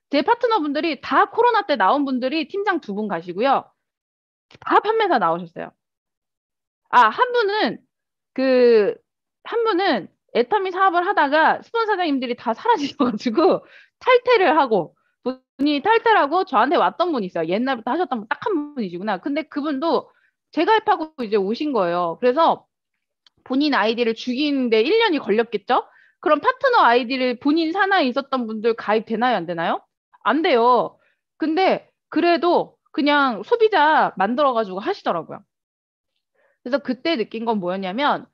제 파트너분들이 다 코로나 때 나온 분들이 팀장 2분 가시고요. 다 판매사 나오셨어요. 한 분은 애터미 사업을 하다가 스폰 사장님들이 다 사라지셔가지고 탈퇴를 하고 분이 탈퇴를 하고 저한테 왔던 분이 있어요. 옛날부터 하셨던 분 딱 한 분이시구나. 근데 그분도 제가 입하고 이제 오신 거예요. 그래서 본인 아이디를 죽이는데 1년이 걸렸겠죠? 그럼 파트너 아이디를 본인 산하에 있었던 분들 가입되나요? 안 되나요? 안 돼요. 근데 그래도 그냥 소비자 만들어가지고 하시더라고요. 그래서 그때 느낀 건 뭐였냐면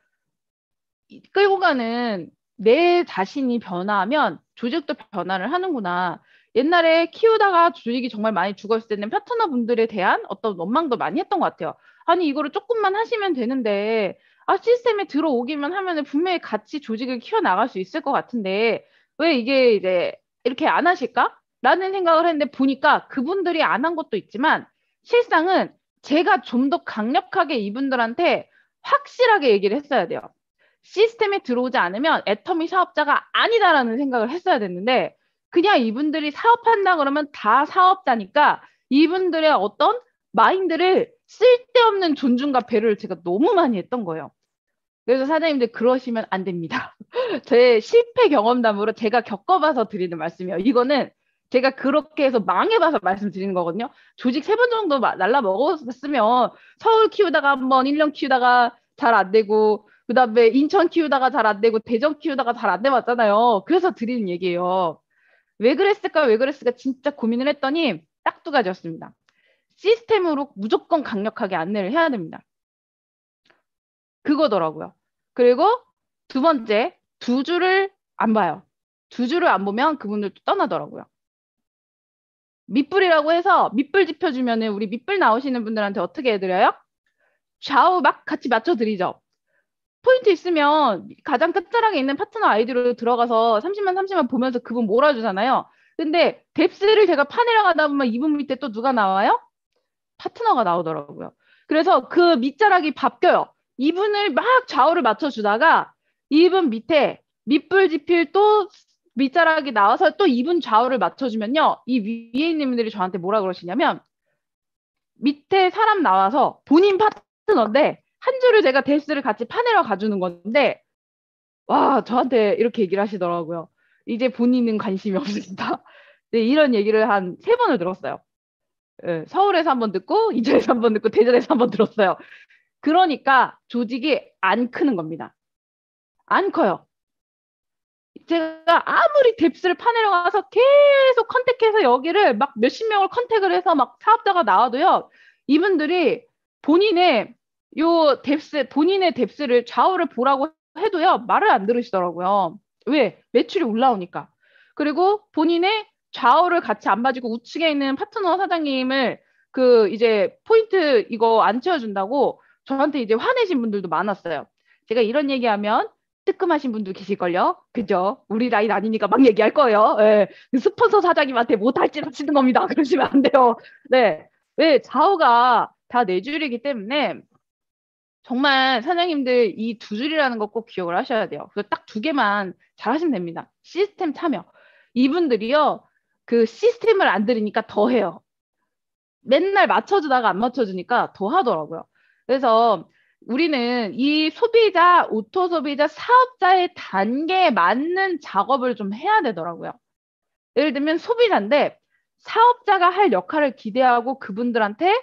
끌고 가는 내 자신이 변화하면 조직도 변화를 하는구나. 옛날에 키우다가 조직이 정말 많이 죽었을 때는 파트너분들에 대한 어떤 원망도 많이 했던 것 같아요. 아니 이거를 조금만 하시면 되는데 시스템에 들어오기만 하면 분명히 같이 조직을 키워나갈 수 있을 것 같은데 왜 이게 이제 이렇게 안 하실까? 라는 생각을 했는데 보니까 그분들이 안 한 것도 있지만 실상은 제가 좀 더 강력하게 이분들한테 확실하게 얘기를 했어야 돼요. 시스템에 들어오지 않으면 애터미 사업자가 아니다라는 생각을 했어야 됐는데 그냥 이분들이 사업한다 그러면 다 사업자니까 이분들의 어떤 마인드를 쓸데없는 존중과 배려를 제가 너무 많이 했던 거예요. 그래서 사장님들 그러시면 안 됩니다. 제 실패 경험담으로 제가 겪어봐서 드리는 말씀이에요. 이거는 제가 그렇게 해서 망해봐서 말씀드리는 거거든요. 조직 3번 정도 날라 먹었으면 서울 키우다가 한번 1년 키우다가 잘 안 되고 그다음에 인천 키우다가 잘 안 되고 대전 키우다가 잘 안 돼봤잖아요. 그래서 드리는 얘기예요. 왜 그랬을까 진짜 고민을 했더니 딱 2가지였습니다. 시스템으로 무조건 강력하게 안내를 해야 됩니다. 그거더라고요. 그리고 두 번째, 두 줄을 안 봐요. 두 줄을 안 보면 그분들도 떠나더라고요. 밑불이라고 해서 밑불 짚혀주면은 우리 밑불 나오시는 분들한테 어떻게 해드려요? 좌우 막 같이 맞춰드리죠. 포인트 있으면 가장 끝자락에 있는 파트너 아이디로 들어가서 30만 보면서 그분 몰아주잖아요. 근데 뎁스를 제가 파내려 가다 보면 이분 밑에 또 누가 나와요? 파트너가 나오더라고요. 그래서 그 밑자락이 바뀌어요. 이분을 막 좌우를 맞춰주다가 이분 밑에 밑불 지필 또 밑자락이 나와서 또 이분 좌우를 맞춰주면요. 이 위에 있는 분들이 저한테 뭐라 그러시냐면 밑에 사람 나와서 본인 파트너인데 한 줄을 제가 데스를 같이 파내러 가주는 건데 와 저한테 이렇게 얘기를 하시더라고요. 이제 본인은 관심이 없으시다. 네, 이런 얘기를 한 3번을 들었어요. 네, 서울에서 한 번 듣고 인천에서 한 번 듣고 대전에서 한 번 들었어요. 그러니까 조직이 안 크는 겁니다. 안 커요. 제가 아무리 뎁스를 파내러 가서 계속 컨택해서 여기를 막 몇십 명을 컨택을 해서 막 사업자가 나와도요. 이분들이 본인의 본인의 뎁스를 좌우를 보라고 해도요. 말을 안 들으시더라고요. 왜? 매출이 올라오니까. 그리고 본인의 좌우를 같이 안 봐주고 우측에 있는 파트너 사장님을 그 이제 포인트 이거 안 채워준다고 저한테 이제 화내신 분들도 많았어요. 제가 이런 얘기하면 뜨끔하신 분도 계실걸요? 그죠? 우리 라인 아니니까 막 얘기할 거예요. 예. 스폰서 사장님한테 못할지 하시는 겁니다. 그러시면 안 돼요. 네. 왜 좌우가 다 네 줄이기 때문에 정말 사장님들 이 두 줄이라는 거 꼭 기억을 하셔야 돼요. 그래서 딱 두 개만 잘하시면 됩니다. 시스템 참여. 이분들이요. 그 시스템을 안 들으니까 더 해요. 맨날 맞춰주다가 안 맞춰주니까 더 하더라고요. 그래서 우리는 이 소비자, 오토 소비자, 사업자의 단계에 맞는 작업을 좀 해야 되더라고요. 예를 들면 소비자인데 사업자가 할 역할을 기대하고 그분들한테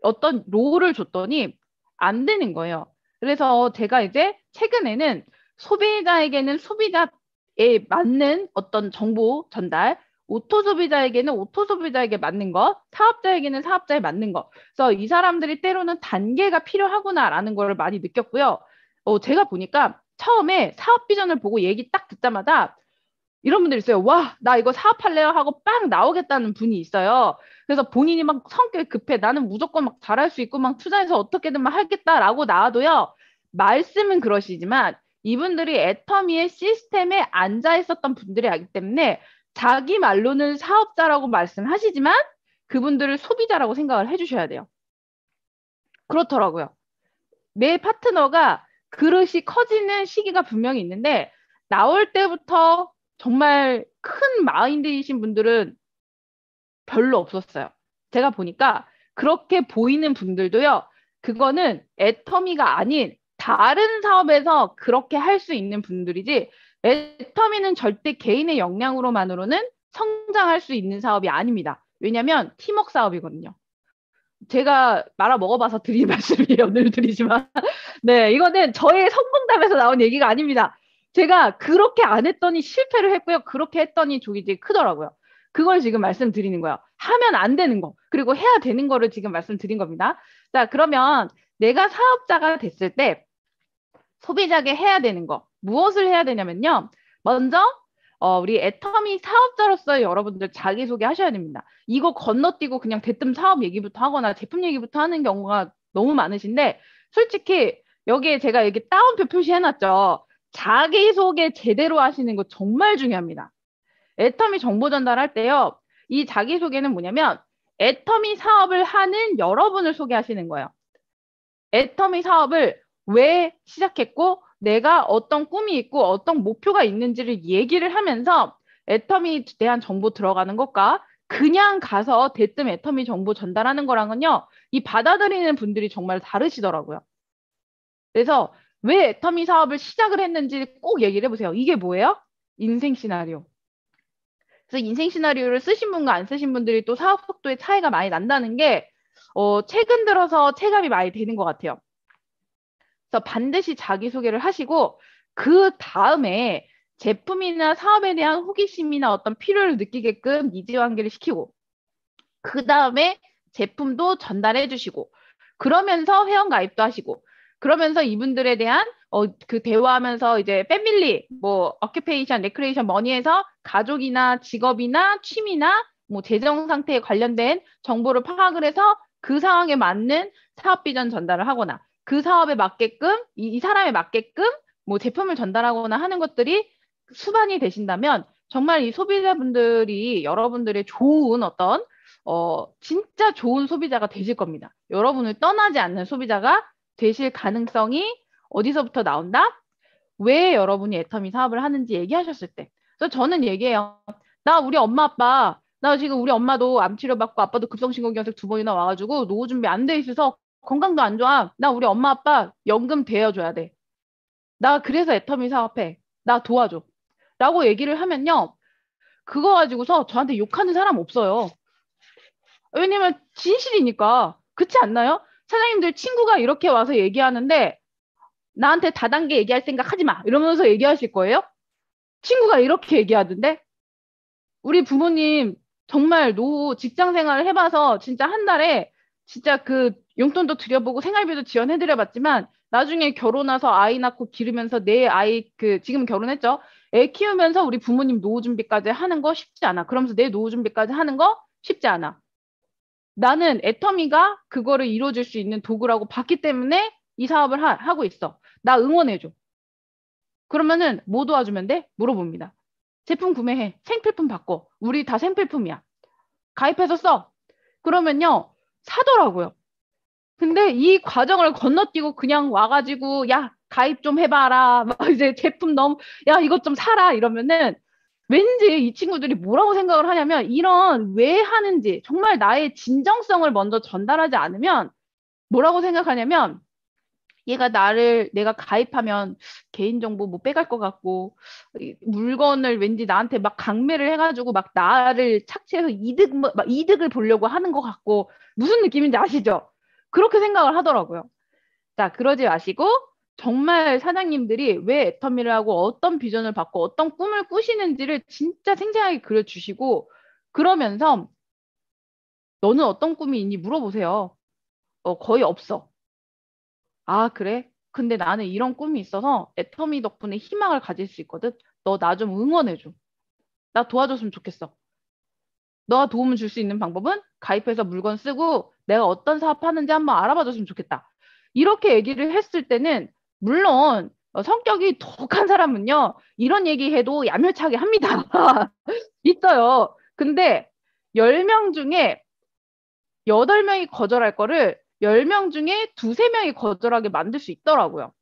어떤 롤을 줬더니 안 되는 거예요. 그래서 제가 이제 최근에는 소비자에게는 소비자에 맞는 어떤 정보 전달, 오토 소비자에게는 오토 소비자에게 맞는 거, 사업자에게는 사업자에 맞는 거. 그래서 이 사람들이 때로는 단계가 필요하구나라는 걸 많이 느꼈고요. 제가 보니까 처음에 사업 비전을 보고 얘기 딱 듣자마자 이런 분들 있어요. 와, 나 이거 사업할래요 하고 빵 나오겠다는 분이 있어요. 그래서 본인이 막 성격이 급해. 나는 무조건 막 잘할 수 있고 막 투자해서 어떻게든 막 하겠다라고 나와도요. 말씀은 그러시지만 이분들이 애터미의 시스템에 앉아 있었던 분들이 아기 때문에 자기 말로는 사업자라고 말씀하시지만 그분들을 소비자라고 생각을 해주셔야 돼요. 그렇더라고요. 내 파트너가 그릇이 커지는 시기가 분명히 있는데 나올 때부터 정말 큰 마인드이신 분들은 별로 없었어요. 제가 보니까 그렇게 보이는 분들도요. 그거는 애터미가 아닌 다른 사업에서 그렇게 할 수 있는 분들이지 애터미는 절대 개인의 역량으로만으로는 성장할 수 있는 사업이 아닙니다. 왜냐하면 팀워크 사업이거든요. 제가 말아 먹어봐서 드리는 말씀이에요. 늘 드리지만. 네, 이거는 저의 성공담에서 나온 얘기가 아닙니다. 제가 그렇게 안 했더니 실패를 했고요. 그렇게 했더니 조기지 크더라고요. 그걸 지금 말씀드리는 거예요. 하면 안 되는 거. 그리고 해야 되는 거를 지금 말씀드린 겁니다. 자, 그러면 내가 사업자가 됐을 때 소비자에게 해야 되는 거. 무엇을 해야 되냐면요. 먼저 우리 애터미 사업자로서 여러분들 자기소개 하셔야 됩니다. 이거 건너뛰고 그냥 대뜸 사업 얘기부터 하거나 제품 얘기부터 하는 경우가 너무 많으신데 솔직히 여기에 제가 여기 따옴표 표시해놨죠. 자기소개 제대로 하시는 거 정말 중요합니다. 애터미 정보 전달할 때요. 이 자기소개는 뭐냐면 애터미 사업을 하는 여러분을 소개하시는 거예요. 애터미 사업을 왜 시작했고 내가 어떤 꿈이 있고 어떤 목표가 있는지를 얘기를 하면서 애터미에 대한 정보 들어가는 것과 그냥 가서 대뜸 애터미 정보 전달하는 거랑은요. 이 받아들이는 분들이 정말 다르시더라고요. 그래서 왜 애터미 사업을 시작을 했는지 꼭 얘기를 해보세요. 이게 뭐예요? 인생 시나리오. 그래서 인생 시나리오를 쓰신 분과 안 쓰신 분들이 또 사업 속도의 차이가 많이 난다는 게 최근 들어서 체감이 많이 되는 것 같아요. 그래서 반드시 자기소개를 하시고 그 다음에 제품이나 사업에 대한 호기심이나 어떤 필요를 느끼게끔 니즈 관계를 시키고 그 다음에 제품도 전달해 주시고 그러면서 회원가입도 하시고 그러면서 이분들에 대한 그 대화하면서 이제 패밀리, 뭐 어큐페이션, 레크레이션, 머니에서 가족이나 직업이나 취미나 뭐 재정 상태에 관련된 정보를 파악을 해서 그 상황에 맞는 사업 비전 전달을 하거나 그 사업에 맞게끔 이 사람에 맞게끔 뭐 제품을 전달하거나 하는 것들이 수반이 되신다면 정말 이 소비자분들이 여러분들의 좋은 어떤 진짜 좋은 소비자가 되실 겁니다. 여러분을 떠나지 않는 소비자가 되실 가능성이 어디서부터 나온다? 왜 여러분이 애터미 사업을 하는지 얘기하셨을 때. 그래서 저는 얘기해요. 나 우리 엄마 아빠 나 지금 우리 엄마도 암 치료받고 아빠도 급성심근경색 2번이나 와가지고 노후 준비 안 돼 있어서 건강도 안 좋아. 나 우리 엄마 아빠 연금 대여줘야 돼. 나 그래서 애터미 사업해. 나 도와줘. 라고 얘기를 하면요. 그거 가지고서 저한테 욕하는 사람 없어요. 왜냐면 진실이니까. 그렇지 않나요? 사장님들 친구가 이렇게 와서 얘기하는데 나한테 다단계 얘기할 생각 하지 마. 이러면서 얘기하실 거예요? 친구가 이렇게 얘기하던데? 우리 부모님 정말 노후 직장 생활을 해봐서 진짜 한 달에 진짜 그 용돈도 드려보고 생활비도 지원해드려봤지만 나중에 결혼해서 아이 낳고 기르면서 내 아이 지금 결혼했죠? 애 키우면서 우리 부모님 노후 준비까지 하는 거 쉽지 않아. 그러면서 내 노후 준비까지 하는 거 쉽지 않아. 나는 애터미가 그거를 이루어줄 수 있는 도구라고 봤기 때문에 이 사업을 하고 있어. 나 응원해줘. 그러면은 뭐 도와주면 돼? 물어봅니다. 제품 구매해. 생필품 바꿔. 우리 다 생필품이야. 가입해서 써. 그러면요. 사더라고요. 근데 이 과정을 건너뛰고 그냥 와가지고 야 가입 좀 해봐라. 막 이제 제품 너무 야 이것 좀 사라 이러면은 왠지 이 친구들이 뭐라고 생각을 하냐면 이런 왜 하는지 정말 나의 진정성을 먼저 전달하지 않으면 뭐라고 생각하냐면 얘가 내가 가입하면 개인정보 뭐 빼갈 것 같고, 물건을 왠지 나한테 막 강매를 해가지고 막 나를 착취해서 막 이득을 보려고 하는 것 같고, 무슨 느낌인지 아시죠? 그렇게 생각을 하더라고요. 자, 그러지 마시고, 정말 사장님들이 왜 애터미를 하고 어떤 비전을 받고 어떤 꿈을 꾸시는지를 진짜 생생하게 그려주시고, 그러면서 너는 어떤 꿈이 있니? 물어보세요. 거의 없어. 아, 그래? 근데 나는 이런 꿈이 있어서 애터미 덕분에 희망을 가질 수 있거든. 너 나 좀 응원해줘. 나 도와줬으면 좋겠어. 너가 도움을 줄 수 있는 방법은 가입해서 물건 쓰고 내가 어떤 사업 하는지 한번 알아봐 줬으면 좋겠다. 이렇게 얘기를 했을 때는 물론 성격이 독한 사람은요. 이런 얘기해도 야멸차게 합니다. 있어요. 근데 10명 중에 8명이 거절할 거를 10명 중에 두세 명이 거절하게 만들 수 있더라고요.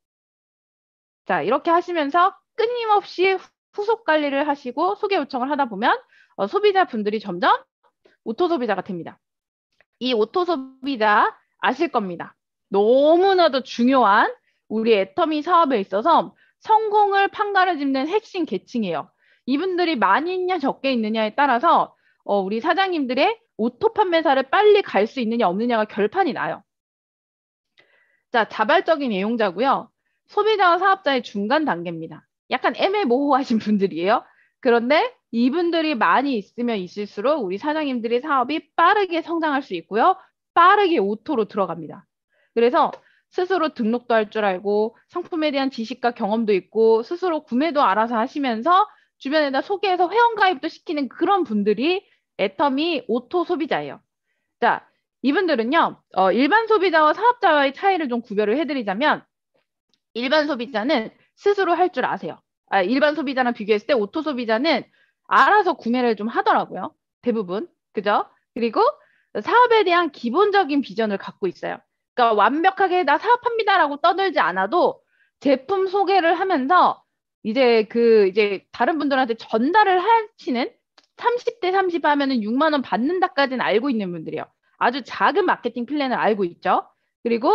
자, 이렇게 하시면서 끊임없이 후속 관리를 하시고 소개 요청을 하다 보면 소비자분들이 점점 오토 소비자가 됩니다. 이 오토 소비자 아실 겁니다. 너무나도 중요한 우리 애터미 사업에 있어서 성공을 판가를 짚는 핵심 계층이에요. 이분들이 많이 있냐 적게 있느냐에 따라서 우리 사장님들의 오토 판매사를 빨리 갈 수 있느냐 없느냐가 결판이 나요. 자, 자발적인 애용자고요. 소비자와 사업자의 중간 단계입니다. 약간 애매모호하신 분들이에요. 그런데 이분들이 많이 있으면 있을수록 우리 사장님들의 사업이 빠르게 성장할 수 있고요. 빠르게 오토로 들어갑니다. 그래서 스스로 등록도 할 줄 알고 상품에 대한 지식과 경험도 있고 스스로 구매도 알아서 하시면서 주변에다 소개해서 회원가입도 시키는 그런 분들이 애터미 오토 소비자예요. 자, 이분들은요, 일반 소비자와 사업자와의 차이를 좀 구별을 해드리자면, 일반 소비자는 스스로 할 줄 아세요. 일반 소비자랑 비교했을 때 오토 소비자는 알아서 구매를 좀 하더라고요. 대부분. 그죠? 그리고 사업에 대한 기본적인 비전을 갖고 있어요. 그러니까 완벽하게 나 사업합니다라고 떠들지 않아도 제품 소개를 하면서 이제 다른 분들한테 전달을 하시는 30대 30 하면은 6만 원 받는다까지는 알고 있는 분들이에요. 아주 작은 마케팅 플랜을 알고 있죠. 그리고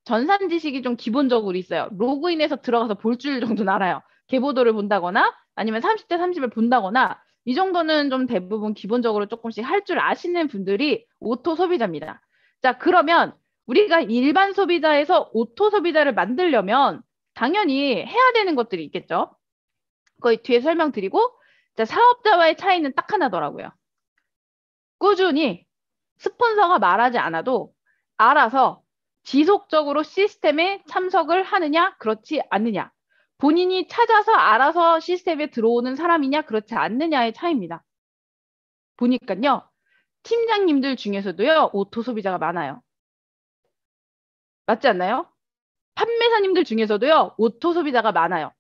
전산 지식이 좀 기본적으로 있어요. 로그인해서 들어가서 볼 줄 정도는 알아요. 계보도를 본다거나 아니면 30대 30을 본다거나 이 정도는 좀 대부분 기본적으로 조금씩 할 줄 아시는 분들이 오토 소비자입니다. 자, 그러면 우리가 일반 소비자에서 오토 소비자를 만들려면 당연히 해야 되는 것들이 있겠죠. 거의 뒤에 설명드리고 자, 사업자와의 차이는 딱 하나더라고요. 꾸준히 스폰서가 말하지 않아도 알아서 지속적으로 시스템에 참석을 하느냐, 그렇지 않느냐. 본인이 찾아서 알아서 시스템에 들어오는 사람이냐, 그렇지 않느냐의 차이입니다. 보니까요, 팀장님들 중에서도요, 오토 소비자가 많아요. 맞지 않나요? 판매사님들 중에서도요, 오토 소비자가 많아요.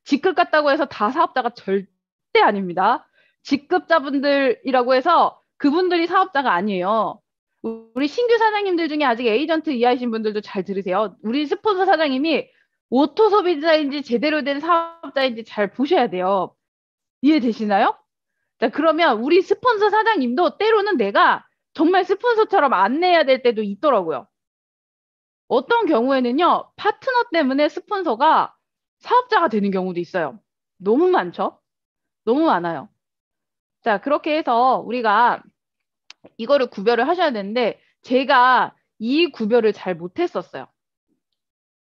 직급 같다고 해서 다 사업자가 절대 아닙니다. 직급자분들이라고 해서 그분들이 사업자가 아니에요. 우리 신규 사장님들 중에 아직 에이전트 이하이신 분들도 잘 들으세요. 우리 스폰서 사장님이 오토 소비자인지 제대로 된 사업자인지 잘 보셔야 돼요. 이해되시나요? 자, 그러면 우리 스폰서 사장님도 때로는 내가 정말 스폰서처럼 안내해야 될 때도 있더라고요. 어떤 경우에는요, 파트너 때문에 스폰서가 사업자가 되는 경우도 있어요. 너무 많죠? 너무 많아요. 자, 그렇게 해서 우리가 이거를 구별을 하셔야 되는데, 제가 이 구별을 잘 못했었어요.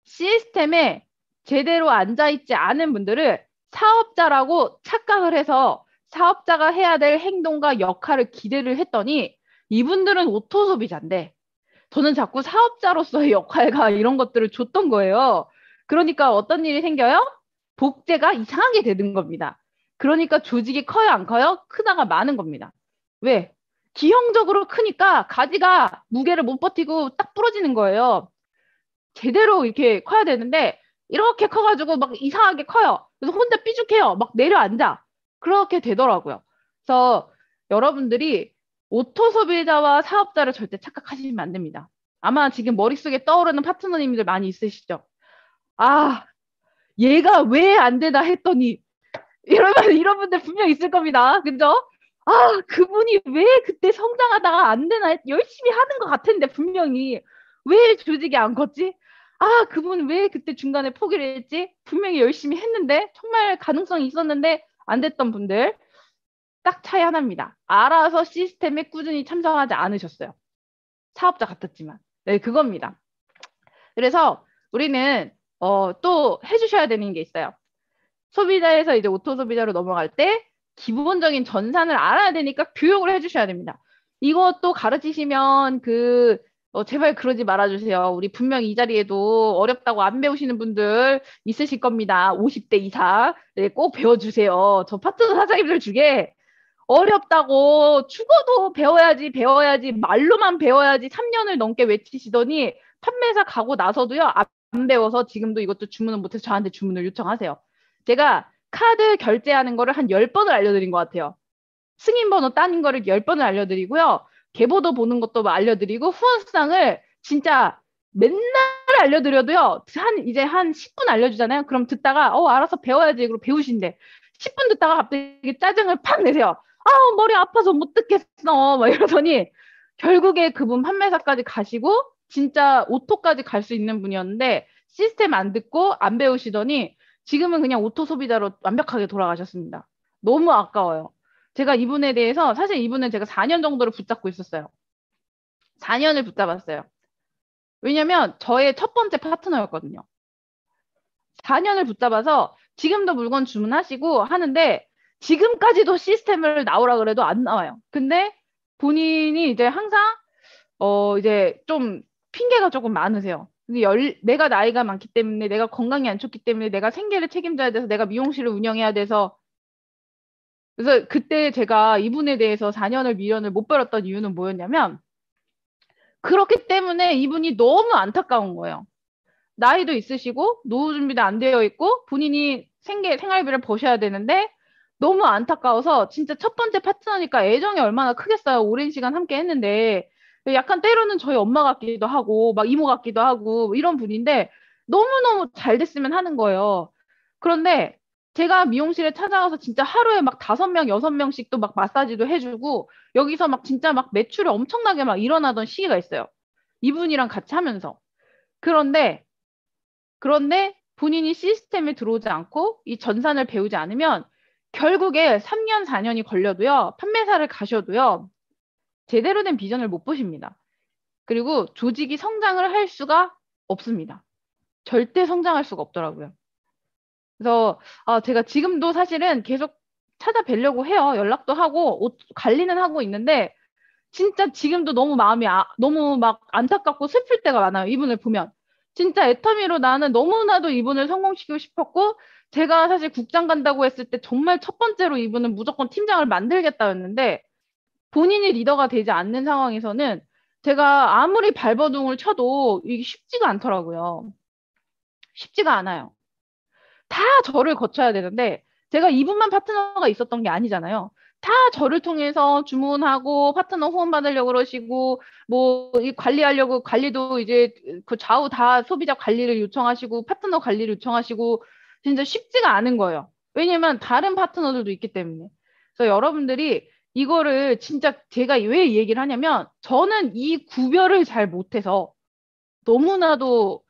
시스템에 제대로 앉아있지 않은 분들을 사업자라고 착각을 해서 사업자가 해야 될 행동과 역할을 기대를 했더니 이분들은 오토 소비자인데 저는 자꾸 사업자로서의 역할과 이런 것들을 줬던 거예요. 그러니까 어떤 일이 생겨요? 복제가 이상하게 되는 겁니다. 그러니까 조직이 커요, 안 커요? 크다가 많은 겁니다. 왜? 기형적으로 크니까 가지가 무게를 못 버티고 딱 부러지는 거예요. 제대로 이렇게 커야 되는데 이렇게 커가지고 막 이상하게 커요. 그래서 혼자 삐죽해요. 막 내려앉아. 그렇게 되더라고요. 그래서 여러분들이 오토 소비자와 사업자를 절대 착각하시면 안 됩니다. 아마 지금 머릿속에 떠오르는 파트너님들 많이 있으시죠? 아, 얘가 왜 안 되나 했더니 이런 분들 분명 있을 겁니다. 그죠? 아, 그분이 왜 그때 성장하다가 안 되나 열심히 하는 것 같은데 분명히 왜 조직이 안 컸지? 아, 그분 왜 그때 중간에 포기를 했지? 분명히 열심히 했는데 정말 가능성이 있었는데 안 됐던 분들 딱 차이 하나입니다. 알아서 시스템에 꾸준히 참석하지 않으셨어요. 사업자 같았지만. 네, 그겁니다. 그래서 우리는 또 해주셔야 되는 게 있어요. 소비자에서 이제 오토 소비자로 넘어갈 때 기본적인 전산을 알아야 되니까 교육을 해주셔야 됩니다. 이것도 가르치시면 제발 그러지 말아주세요. 우리 분명히 이 자리에도 어렵다고 안 배우시는 분들 있으실 겁니다. 50대 이상. 네, 꼭 배워주세요. 저 파트너 사장님들 중에 어렵다고 죽어도 배워야지 배워야지 말로만 배워야지 3년을 넘게 외치시더니 판매사 가고 나서도요 안 배워서 지금도 이것도 주문을 못해서 저한테 주문을 요청하세요. 제가 카드 결제하는 거를 한 10번을 알려드린 것 같아요. 승인번호 따는 거를 10번을 알려드리고요. 계보도 보는 것도 알려드리고 후원수당을 진짜 맨날 알려드려도요. 이제 한 10분 알려주잖아요. 그럼 듣다가 알아서 배워야지. 그리고 배우신대. 10분 듣다가 갑자기 짜증을 팍 내세요. 머리 아파서 못 듣겠어. 막 이러더니 결국에 그분 판매사까지 가시고 진짜 오토까지 갈 수 있는 분이었는데 시스템 안 듣고 안 배우시더니 지금은 그냥 오토 소비자로 완벽하게 돌아가셨습니다. 너무 아까워요. 제가 이분에 대해서 사실 이분은 제가 4년 정도를 붙잡고 있었어요. 4년을 붙잡았어요. 왜냐면 저의 첫 번째 파트너였거든요. 4년을 붙잡아서 지금도 물건 주문하시고 하는데 지금까지도 시스템을 나오라 그래도 안 나와요. 근데 본인이 이제 항상 이제 좀 핑계가 조금 많으세요. 근데 내가 나이가 많기 때문에 내가 건강이 안 좋기 때문에 내가 생계를 책임져야 돼서 내가 미용실을 운영해야 돼서 그래서 그때 제가 이분에 대해서 4년을 미련을 못 버렸던 이유는 뭐였냐면 그렇기 때문에 이분이 너무 안타까운 거예요. 나이도 있으시고 노후 준비도 안 되어 있고 본인이 생활비를 버셔야 되는데 너무 안타까워서 진짜 첫 번째 파트너니까 애정이 얼마나 크겠어요. 오랜 시간 함께 했는데 약간 때로는 저희 엄마 같기도 하고 막 이모 같기도 하고 이런 분인데 너무너무 잘 됐으면 하는 거예요. 그런데 제가 미용실에 찾아가서 진짜 하루에 막 5명, 6명씩 또 막 마사지도 해주고 여기서 막 진짜 막 매출이 엄청나게 막 일어나던 시기가 있어요. 이분이랑 같이 하면서. 그런데 본인이 시스템에 들어오지 않고 이 전산을 배우지 않으면 결국에 3년, 4년이 걸려도요, 판매사를 가셔도요, 제대로 된 비전을 못 보십니다. 그리고 조직이 성장을 할 수가 없습니다. 절대 성장할 수가 없더라고요. 그래서 제가 지금도 사실은 계속 찾아뵈려고 해요. 연락도 하고 관리는 하고 있는데 진짜 지금도 너무 마음이 너무 막 안타깝고 슬플 때가 많아요. 이분을 보면. 진짜 애터미로 나는 너무나도 이분을 성공시키고 싶었고, 제가 사실 국장 간다고 했을 때 정말 첫 번째로 이분은 무조건 팀장을 만들겠다였는데, 본인이 리더가 되지 않는 상황에서는 제가 아무리 발버둥을 쳐도 이게 쉽지가 않더라고요. 쉽지가 않아요. 다 저를 거쳐야 되는데 제가 이분만 파트너가 있었던 게 아니잖아요. 다 저를 통해서 주문하고 파트너 후원 받으려고 그러시고 뭐 이 관리하려고 관리도 이제 그 좌우 다 소비자 관리를 요청하시고 파트너 관리를 요청하시고 진짜 쉽지가 않은 거예요. 왜냐면 다른 파트너들도 있기 때문에. 그래서 여러분들이 이거를 진짜 제가 왜 이 얘기를 하냐면 저는 이 구별을 잘 못해서 너무나도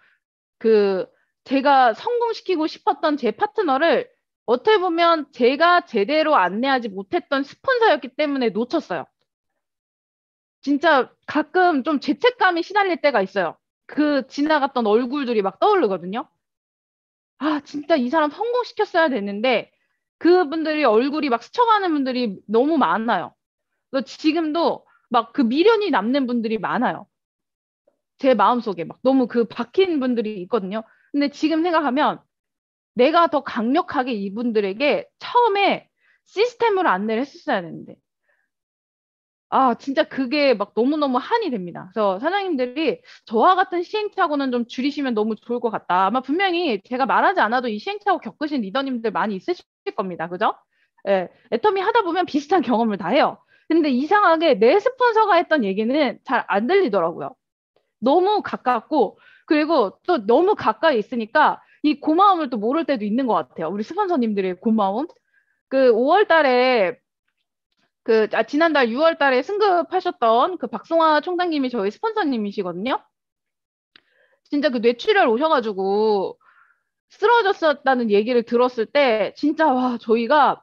그 제가 성공시키고 싶었던 제 파트너를 어떻게 보면 제가 제대로 안내하지 못했던 스폰서였기 때문에 놓쳤어요. 진짜 가끔 좀 죄책감이 시달릴 때가 있어요. 그 지나갔던 얼굴들이 막 떠오르거든요. 아, 진짜 이 사람 성공시켰어야 됐는데 그분들이 얼굴이 막 스쳐가는 분들이 너무 많아요. 그래서 지금도 막 그 미련이 남는 분들이 많아요. 제 마음속에 막 너무 그 박힌 분들이 있거든요. 근데 지금 생각하면 내가 더 강력하게 이분들에게 처음에 시스템으로 안내를 했었어야 되는데. 아, 진짜 그게 막 너무너무 한이 됩니다. 그래서 사장님들이 저와 같은 시행착오는 좀 줄이시면 너무 좋을 것 같다. 아마 분명히 제가 말하지 않아도 이 시행착오 겪으신 리더님들 많이 있으실 겁니다. 그죠? 예, 애터미 하다 보면 비슷한 경험을 다 해요. 근데 이상하게 내 스폰서가 했던 얘기는 잘 안 들리더라고요. 너무 가깝고, 그리고 또 너무 가까이 있으니까 이 고마움을 또 모를 때도 있는 것 같아요. 우리 스폰서님들의 고마움. 그 5월 달에, 지난달 6월 달에 승급하셨던 그 박송화 총장님이 저희 스폰서님이시거든요. 진짜 그 뇌출혈 오셔가지고 쓰러졌었다는 얘기를 들었을 때, 진짜 와, 저희가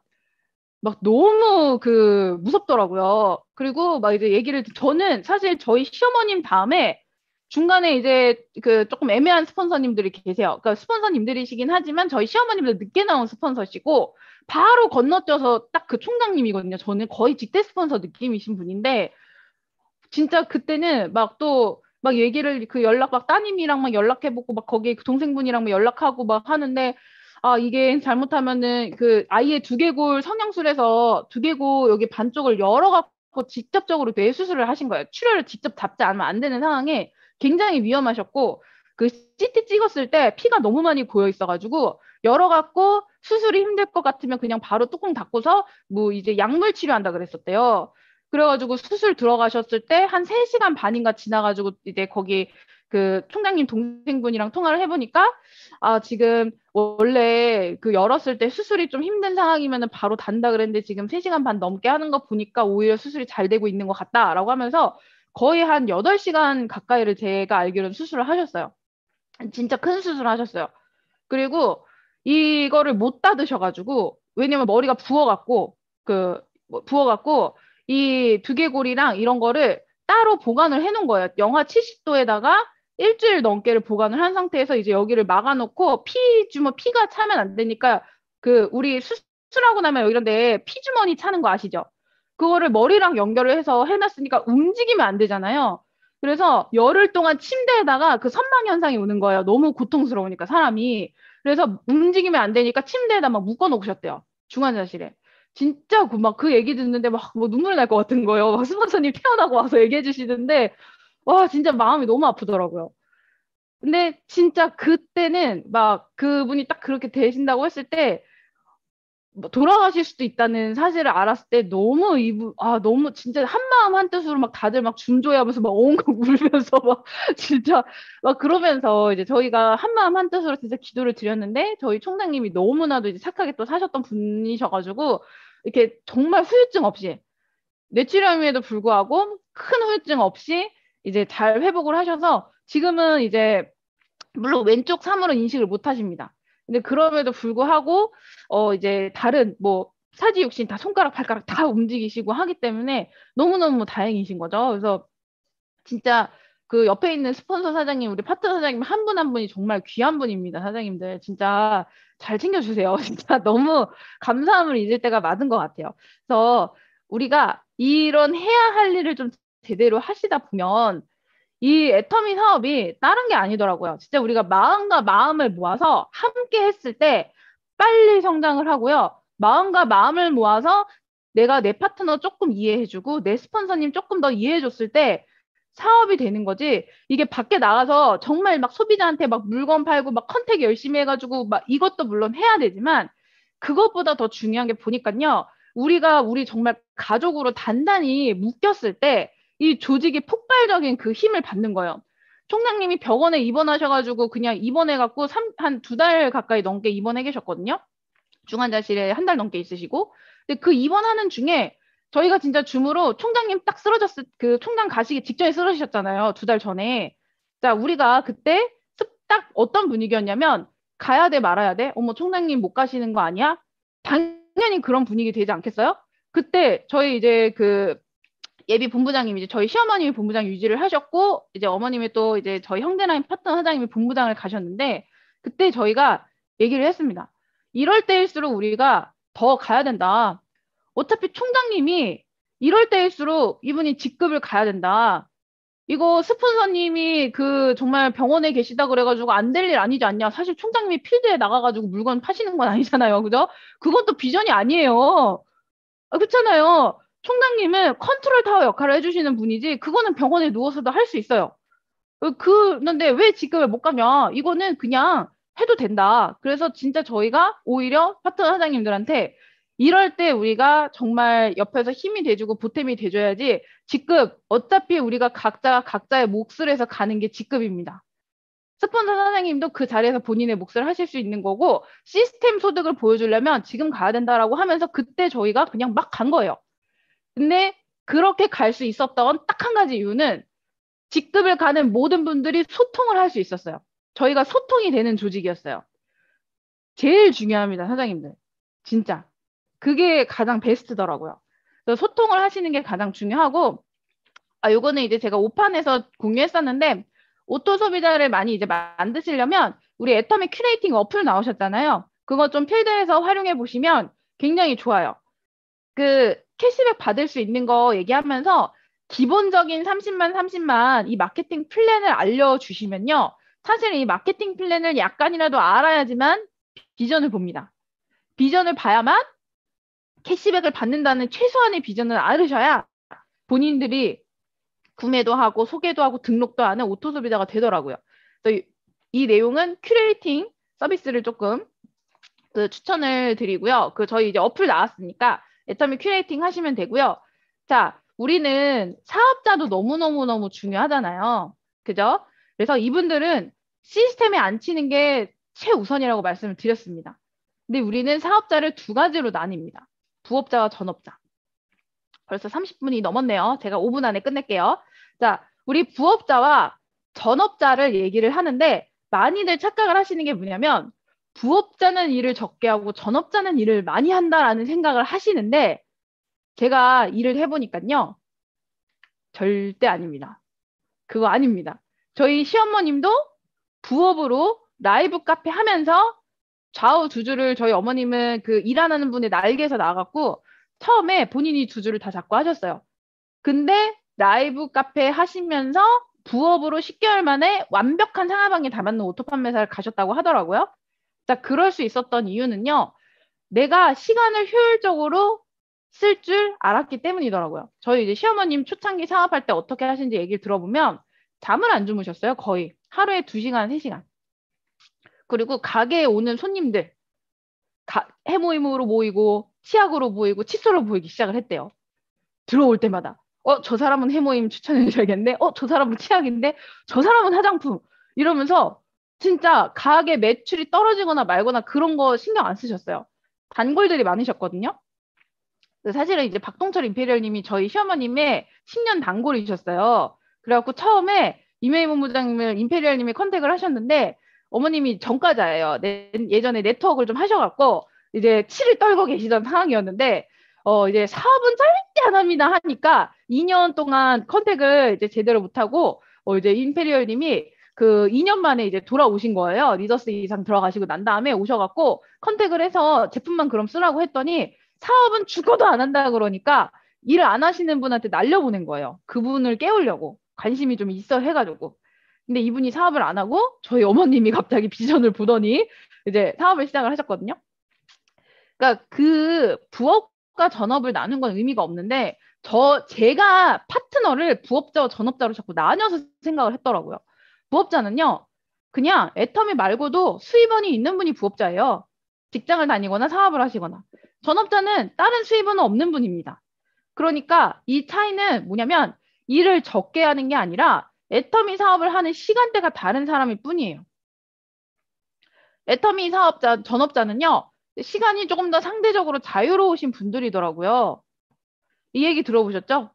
막 너무 그 무섭더라고요. 그리고 막 이제 저는 사실 저희 시어머님 다음에 중간에 이제 그 조금 애매한 스폰서님들이 계세요. 그러니까 스폰서님들이시긴 하지만 저희 시어머님도 늦게 나온 스폰서시고 바로 건너뛰어서 딱 그 총장님이거든요. 저는 거의 직대 스폰서 느낌이신 분인데 진짜 그때는 막 또 막 얘기를 그 연락 막 따님이랑 막 연락해보고 막 거기 그 동생분이랑 막 연락하고 막 하는데 아 이게 잘못하면은 그 아이의 두개골 성형술에서 두개골 여기 반쪽을 열어갖고 직접적으로 뇌 수술을 하신 거예요. 출혈을 직접 잡지 않으면 안 되는 상황에 굉장히 위험하셨고 그 CT 찍었을 때 피가 너무 많이 고여 있어가지고 열어갖고 수술이 힘들 것 같으면 그냥 바로 뚜껑 닫고서 뭐 이제 약물 치료한다 그랬었대요. 그래가지고 수술 들어가셨을 때 한 3시간 반인가 지나가지고 이제 거기 그 총장님 동생분이랑 통화를 해보니까 아, 지금 원래 그 열었을 때 수술이 좀 힘든 상황이면은 바로 단다 그랬는데 지금 3시간 반 넘게 하는 거 보니까 오히려 수술이 잘 되고 있는 것 같다라고 하면서 거의 한 8시간 가까이를 제가 알기로는 수술을 하셨어요. 진짜 큰 수술을 하셨어요. 그리고 이거를 못 닫으셔가지고 왜냐면 머리가 부어갖고 부어갖고 이 두개골이랑 이런 거를 따로 보관을 해놓은 거예요. 영하 70도에다가 일주일 넘게를 보관을 한 상태에서 이제 여기를 막아놓고 피가 차면 안 되니까 그 우리 수술하고 나면 이런데 피주머니 차는 거 아시죠? 그거를 머리랑 연결을 해서 해놨으니까 움직이면 안 되잖아요. 그래서 열흘 동안 침대에다가 그 선망 현상이 오는 거예요. 너무 고통스러우니까 사람이. 그래서 움직이면 안 되니까 침대에다 막 묶어 놓으셨대요. 중환자실에. 진짜 막 그 얘기 듣는데 막 뭐 눈물 날 것 같은 거예요. 막 스폰서님 태어나고 와서 얘기해 주시는데 와 진짜 마음이 너무 아프더라고요. 근데 진짜 그때는 막 그분이 딱 그렇게 되신다고 했을 때 뭐 돌아가실 수도 있다는 사실을 알았을 때 너무 너무 진짜 한마음 한뜻으로 막 다들 막 중조하면서 막 엉엉 울면서 막 진짜 막 그러면서 이제 저희가 한마음 한뜻으로 진짜 기도를 드렸는데 저희 총장님이 너무나도 이제 착하게 또 사셨던 분이셔가지고 이렇게 정말 후유증 없이 뇌출혈임에도 불구하고 큰 후유증 없이 이제 잘 회복을 하셔서 지금은 이제 물론 왼쪽 삼으로 인식을 못 하십니다. 근데 그럼에도 불구하고 이제 다른 뭐 사지육신 다 손가락 발가락 다 움직이시고 하기 때문에 너무너무 다행이신 거죠. 그래서 진짜 그 옆에 있는 스폰서 사장님, 우리 파트너 사장님 한 분 한 분이 정말 귀한 분입니다. 사장님들 진짜 잘 챙겨주세요. 진짜 너무 감사함을 잊을 때가 많은 것 같아요. 그래서 우리가 이런 해야 할 일을 좀 제대로 하시다 보면 이 애터미 사업이 다른 게 아니더라고요. 진짜 우리가 마음과 마음을 모아서 함께 했을 때 빨리 성장을 하고요. 마음과 마음을 모아서 내가 내 파트너 조금 이해해주고 내 스폰서님 조금 더 이해해줬을 때 사업이 되는 거지. 이게 밖에 나가서 정말 막 소비자한테 막 물건 팔고 막 컨택 열심히 해가지고 막 이것도 물론 해야 되지만 그것보다 더 중요한 게 보니까요. 우리 정말 가족으로 단단히 묶였을 때 이 조직이 폭발적인 그 힘을 받는 거예요. 총장님이 병원에 입원하셔가지고 그냥 입원해갖고 한 2달 가까이 넘게 입원해 계셨거든요. 중환자실에 1달 넘게 있으시고. 근데 그 입원하는 중에 저희가 진짜 줌으로 총장님 딱 쓰러졌을 그 총장 가시기 직전에 쓰러지셨잖아요. 2달 전에. 자, 우리가 그때 딱 어떤 분위기였냐면 가야 돼 말아야 돼? 어머 총장님 못 가시는 거 아니야? 당연히 그런 분위기 되지 않겠어요? 그때 저희 이제 그 예비 본부장님이 이제 저희 시어머님이 본부장 유지를 하셨고 이제 어머님이 또 이제 저희 형제라인 파트너 사장님이 본부장을 가셨는데 그때 저희가 얘기를 했습니다. 이럴 때일수록 우리가 더 가야 된다. 어차피 총장님이 이럴 때일수록 이분이 직급을 가야 된다. 이거 스폰서님이 그 정말 병원에 계시다 그래가지고 안 될 일 아니지 않냐. 사실 총장님이 필드에 나가가지고 물건 파시는 건 아니잖아요. 그죠? 그것도 비전이 아니에요. 아, 그렇잖아요. 총장님은 컨트롤 타워 역할을 해주시는 분이지 그거는 병원에 누워서도 할 수 있어요. 그런데 왜 직급을 못 가면 이거는 그냥 해도 된다. 그래서 진짜 저희가 오히려 파트너 사장님들한테 이럴 때 우리가 정말 옆에서 힘이 돼주고 보탬이 돼줘야지 직급 어차피 우리가 각자 각자의 몫을 해서 가는 게 직급입니다. 스폰서 사장님도 그 자리에서 본인의 몫을 하실 수 있는 거고 시스템 소득을 보여주려면 지금 가야 된다라고 하면서 그때 저희가 그냥 막 간 거예요. 근데 그렇게 갈 수 있었던 딱 한 가지 이유는 직급을 가는 모든 분들이 소통을 할 수 있었어요. 저희가 소통이 되는 조직이었어요. 제일 중요합니다, 사장님들. 진짜. 그게 가장 베스트더라고요. 그래서 소통을 하시는 게 가장 중요하고, 요거는 이제 제가 오판에서 공유했었는데, 오토 소비자를 많이 이제 만드시려면, 우리 애터미 큐레이팅 어플 나오셨잖아요. 그거 좀 필드에서 활용해 보시면 굉장히 좋아요. 그 캐시백 받을 수 있는 거 얘기하면서 기본적인 30만 이 마케팅 플랜을 알려주시면요. 사실 이 마케팅 플랜을 약간이라도 알아야지만 비전을 봅니다. 비전을 봐야만 캐시백을 받는다는 최소한의 비전을 알으셔야 본인들이 구매도 하고 소개도 하고 등록도 하는 오토소비자가 되더라고요. 그래서 이 내용은 큐레이팅 서비스를 조금 그 추천을 드리고요. 그 저희 이제 어플 나왔으니까 애터미 큐레이팅 하시면 되고요. 자, 우리는 사업자도 너무너무너무 중요하잖아요. 그죠? 그래서 이분들은 시스템에 앉히는 게 최우선이라고 말씀을 드렸습니다. 근데 우리는 사업자를 2가지로 나뉩니다. 부업자와 전업자. 벌써 30분이 넘었네요. 제가 5분 안에 끝낼게요. 자, 우리 부업자와 전업자를 얘기를 하는데 많이들 착각을 하시는 게 뭐냐면 부업자는 일을 적게 하고 전업자는 일을 많이 한다라는 생각을 하시는데 제가 일을 해보니까요. 절대 아닙니다. 그거 아닙니다. 저희 시어머님도 부업으로 라이브 카페 하면서 좌우 두 줄을 저희 어머님은 그 일하는 분의 날개에서 나갔고 처음에 본인이 두 줄을 다 잡고 하셨어요. 근데 라이브 카페 하시면서 부업으로 10개월 만에 완벽한 상하방에 다 맞는 오토 판매사를 가셨다고 하더라고요. 자, 그럴 수 있었던 이유는요. 내가 시간을 효율적으로 쓸 줄 알았기 때문이더라고요. 저희 이제 시어머님 초창기 사업할 때 어떻게 하시는지 얘기를 들어보면 잠을 안 주무셨어요. 거의 하루에 2시간, 3시간. 그리고 가게에 오는 손님들 해모임으로 모이고 치약으로 모이고 칫솔로 모이기 시작을 했대요. 들어올 때마다 저 사람은 해모임 추천해줘야겠네. 저 사람은 치약인데 저 사람은 화장품 이러면서 진짜 가게 매출이 떨어지거나 말거나 그런 거 신경 안 쓰셨어요. 단골들이 많으셨거든요. 사실은 이제 박동철 임페리얼님이 저희 시어머님의 10년 단골이셨어요. 그래갖고 처음에 이메일 본부장님을 임페리얼님이 컨택을 하셨는데 어머님이 전과자예요. 예전에 네트워크를 좀 하셔갖고 이제 치를 떨고 계시던 상황이었는데 이제 사업은 절대 안 합니다 하니까 2년 동안 컨택을 이제 제대로 못하고 이제 임페리얼님이 그 2년 만에 이제 돌아오신 거예요. 리더스 이상 들어가시고 난 다음에 오셔갖고 컨택을 해서 제품만 그럼 쓰라고 했더니 사업은 죽어도 안 한다 그러니까 일을 안 하시는 분한테 날려보낸 거예요. 그분을 깨우려고. 관심이 좀 있어 해가지고. 근데 이분이 사업을 안 하고 저희 어머님이 갑자기 비전을 보더니 이제 사업을 시작을 하셨거든요. 그러니까 그 부업과 전업을 나눈 건 의미가 없는데 제가 파트너를 부업자와 전업자로 자꾸 나뉘어서 생각을 했더라고요. 부업자는요, 그냥 애터미 말고도 수입원이 있는 분이 부업자예요. 직장을 다니거나 사업을 하시거나. 전업자는 다른 수입원은 없는 분입니다. 그러니까 이 차이는 뭐냐면 일을 적게 하는 게 아니라 애터미 사업을 하는 시간대가 다른 사람일 뿐이에요. 애터미 사업자, 전업자는요, 시간이 조금 더 상대적으로 자유로우신 분들이더라고요. 이 얘기 들어보셨죠?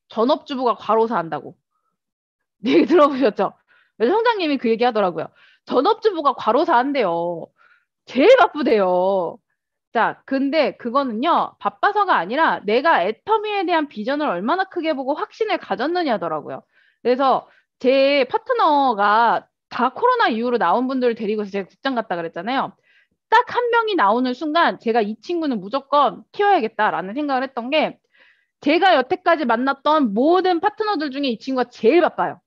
전업주부가 과로사 한다고. 이 얘기 들어보셨죠? 성장님이 그 얘기 하더라고요. 전업주부가 과로사 한대요. 제일 바쁘대요. 자, 근데 그거는요, 바빠서가 아니라 내가 애터미에 대한 비전을 얼마나 크게 보고 확신을 가졌느냐더라고요. 그래서 제 파트너가 다 코로나 이후로 나온 분들을 데리고 제가 국장 갔다 그랬잖아요. 딱 한 명이 나오는 순간 제가 이 친구는 무조건 키워야겠다라는 생각을 했던 게 제가 여태까지 만났던 모든 파트너들 중에 이 친구가 제일 바빠요.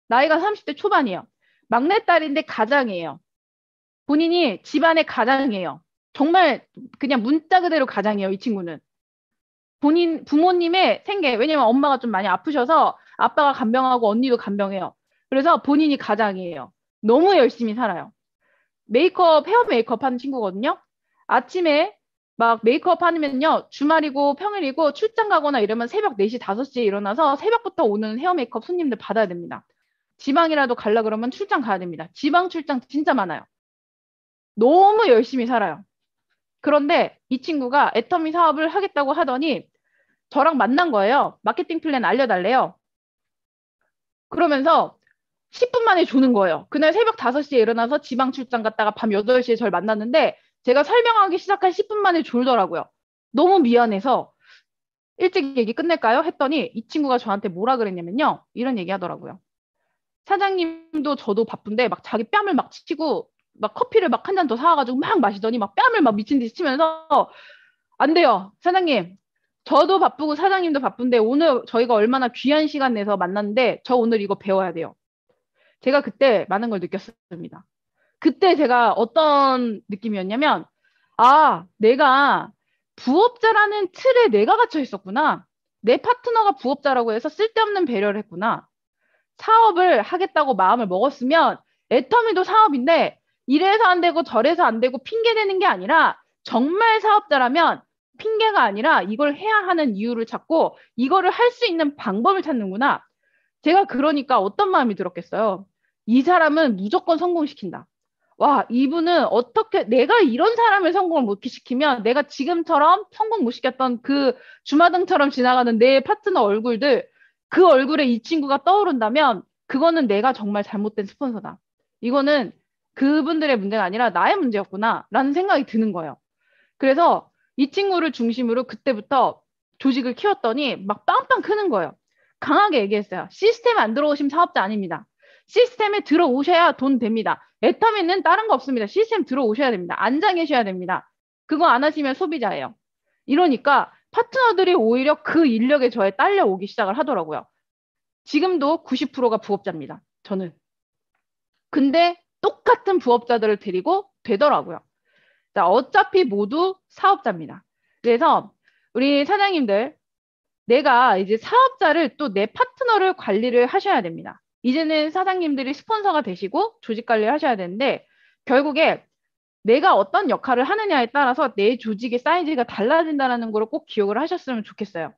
나이가 30대 초반이에요. 막내딸인데 가장이에요. 본인이 집안의 가장이에요. 정말 그냥 문자 그대로 가장이에요, 이 친구는. 본인 부모님의 생계, 왜냐면 엄마가 좀 많이 아프셔서 아빠가 간병하고 언니도 간병해요. 그래서 본인이 가장이에요. 너무 열심히 살아요. 메이크업, 헤어 메이크업 하는 친구거든요. 아침에 막 메이크업 하면요. 주말이고 평일이고 출장 가거나 이러면 새벽 4시, 5시에 일어나서 새벽부터 오는 헤어 메이크업 손님들 받아야 됩니다. 지방이라도 갈라 그러면 출장 가야 됩니다. 지방 출장 진짜 많아요. 너무 열심히 살아요. 그런데 이 친구가 애터미 사업을 하겠다고 하더니 저랑 만난 거예요. 마케팅 플랜 알려달래요. 그러면서 10분 만에 조는 거예요. 그날 새벽 5시에 일어나서 지방 출장 갔다가 밤 8시에 저를 만났는데 제가 설명하기 시작한 10분 만에 졸더라고요. 너무 미안해서 일찍 얘기 끝낼까요? 했더니 이 친구가 저한테 뭐라 그랬냐면요. 이런 얘기 하더라고요. 사장님도 저도 바쁜데 막 자기 뺨을 막 치고 막 커피를 막 한 잔 더 사와가지고 막 마시더니 막 뺨을 막 미친 듯이 치면서 안 돼요. 사장님. 저도 바쁘고 사장님도 바쁜데 오늘 저희가 얼마나 귀한 시간 내서 만났는데 저 오늘 이거 배워야 돼요. 제가 그때 많은 걸 느꼈습니다. 그때 제가 어떤 느낌이었냐면 아, 내가 부업자라는 틀에 내가 갇혀 있었구나. 내 파트너가 부업자라고 해서 쓸데없는 배려를 했구나. 사업을 하겠다고 마음을 먹었으면 애터미도 사업인데 이래서 안 되고 저래서 안 되고 핑계 대는 게 아니라 정말 사업자라면 핑계가 아니라 이걸 해야 하는 이유를 찾고 이거를 할 수 있는 방법을 찾는구나. 제가 그러니까 어떤 마음이 들었겠어요. 이 사람은 무조건 성공시킨다. 와, 이분은 어떻게 내가 이런 사람을 성공을 못 시키면 내가 지금처럼 성공 못 시켰던 그 주마등처럼 지나가는 내 파트너 얼굴들 그 얼굴에 이 친구가 떠오른다면 그거는 내가 정말 잘못된 스폰서다. 이거는 그분들의 문제가 아니라 나의 문제였구나 라는 생각이 드는 거예요. 그래서 이 친구를 중심으로 그때부터 조직을 키웠더니 막 빵빵 크는 거예요. 강하게 얘기했어요. 시스템에 안 들어오시면 사업자 아닙니다. 시스템에 들어오셔야 돈 됩니다. 애터미는 다른 거 없습니다. 시스템 들어오셔야 됩니다. 앉아 계셔야 됩니다. 그거 안 하시면 소비자예요. 이러니까 파트너들이 오히려 그 인력에 저에 딸려오기 시작을 하더라고요. 지금도 90%가 부업자입니다. 저는. 근데 똑같은 부업자들을 데리고 되더라고요. 자, 어차피 모두 사업자입니다. 그래서 우리 사장님들, 내가 이제 사업자를 또 내 파트너를 관리를 하셔야 됩니다. 이제는 사장님들이 스폰서가 되시고 조직 관리를 하셔야 되는데 결국에 내가 어떤 역할을 하느냐에 따라서 내 조직의 사이즈가 달라진다는 걸 꼭 기억을 하셨으면 좋겠어요.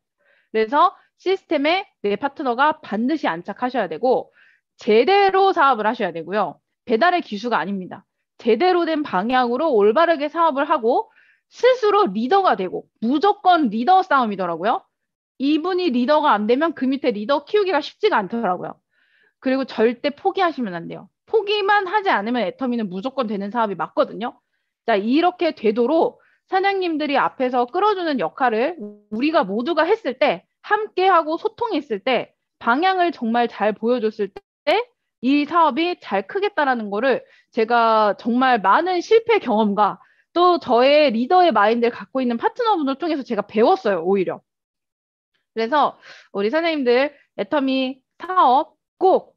그래서 시스템에 내 파트너가 반드시 안착하셔야 되고 제대로 사업을 하셔야 되고요. 배달의 기수가 아닙니다. 제대로 된 방향으로 올바르게 사업을 하고 스스로 리더가 되고 무조건 리더 싸움이더라고요. 이분이 리더가 안 되면 그 밑에 리더 키우기가 쉽지가 않더라고요. 그리고 절대 포기하시면 안 돼요. 포기만 하지 않으면 애터미는 무조건 되는 사업이 맞거든요. 자, 이렇게 되도록 사장님들이 앞에서 끌어주는 역할을 우리가 모두가 했을 때, 함께하고 소통했을 때, 방향을 정말 잘 보여줬을 때, 이 사업이 잘 크겠다라는 거를 제가 정말 많은 실패 경험과 또 저의 리더의 마인드를 갖고 있는 파트너분을 통해서 제가 배웠어요, 오히려. 그래서 우리 선생님들 애터미 사업 꼭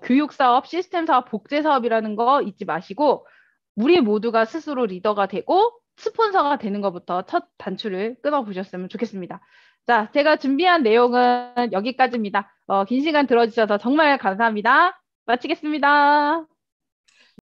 교육 사업, 시스템 사업, 복제 사업이라는 거 잊지 마시고 우리 모두가 스스로 리더가 되고 스폰서가 되는 것부터 첫 단추를 끊어보셨으면 좋겠습니다. 자, 제가 준비한 내용은 여기까지입니다. 긴 시간 들어주셔서 정말 감사합니다. 마치겠습니다.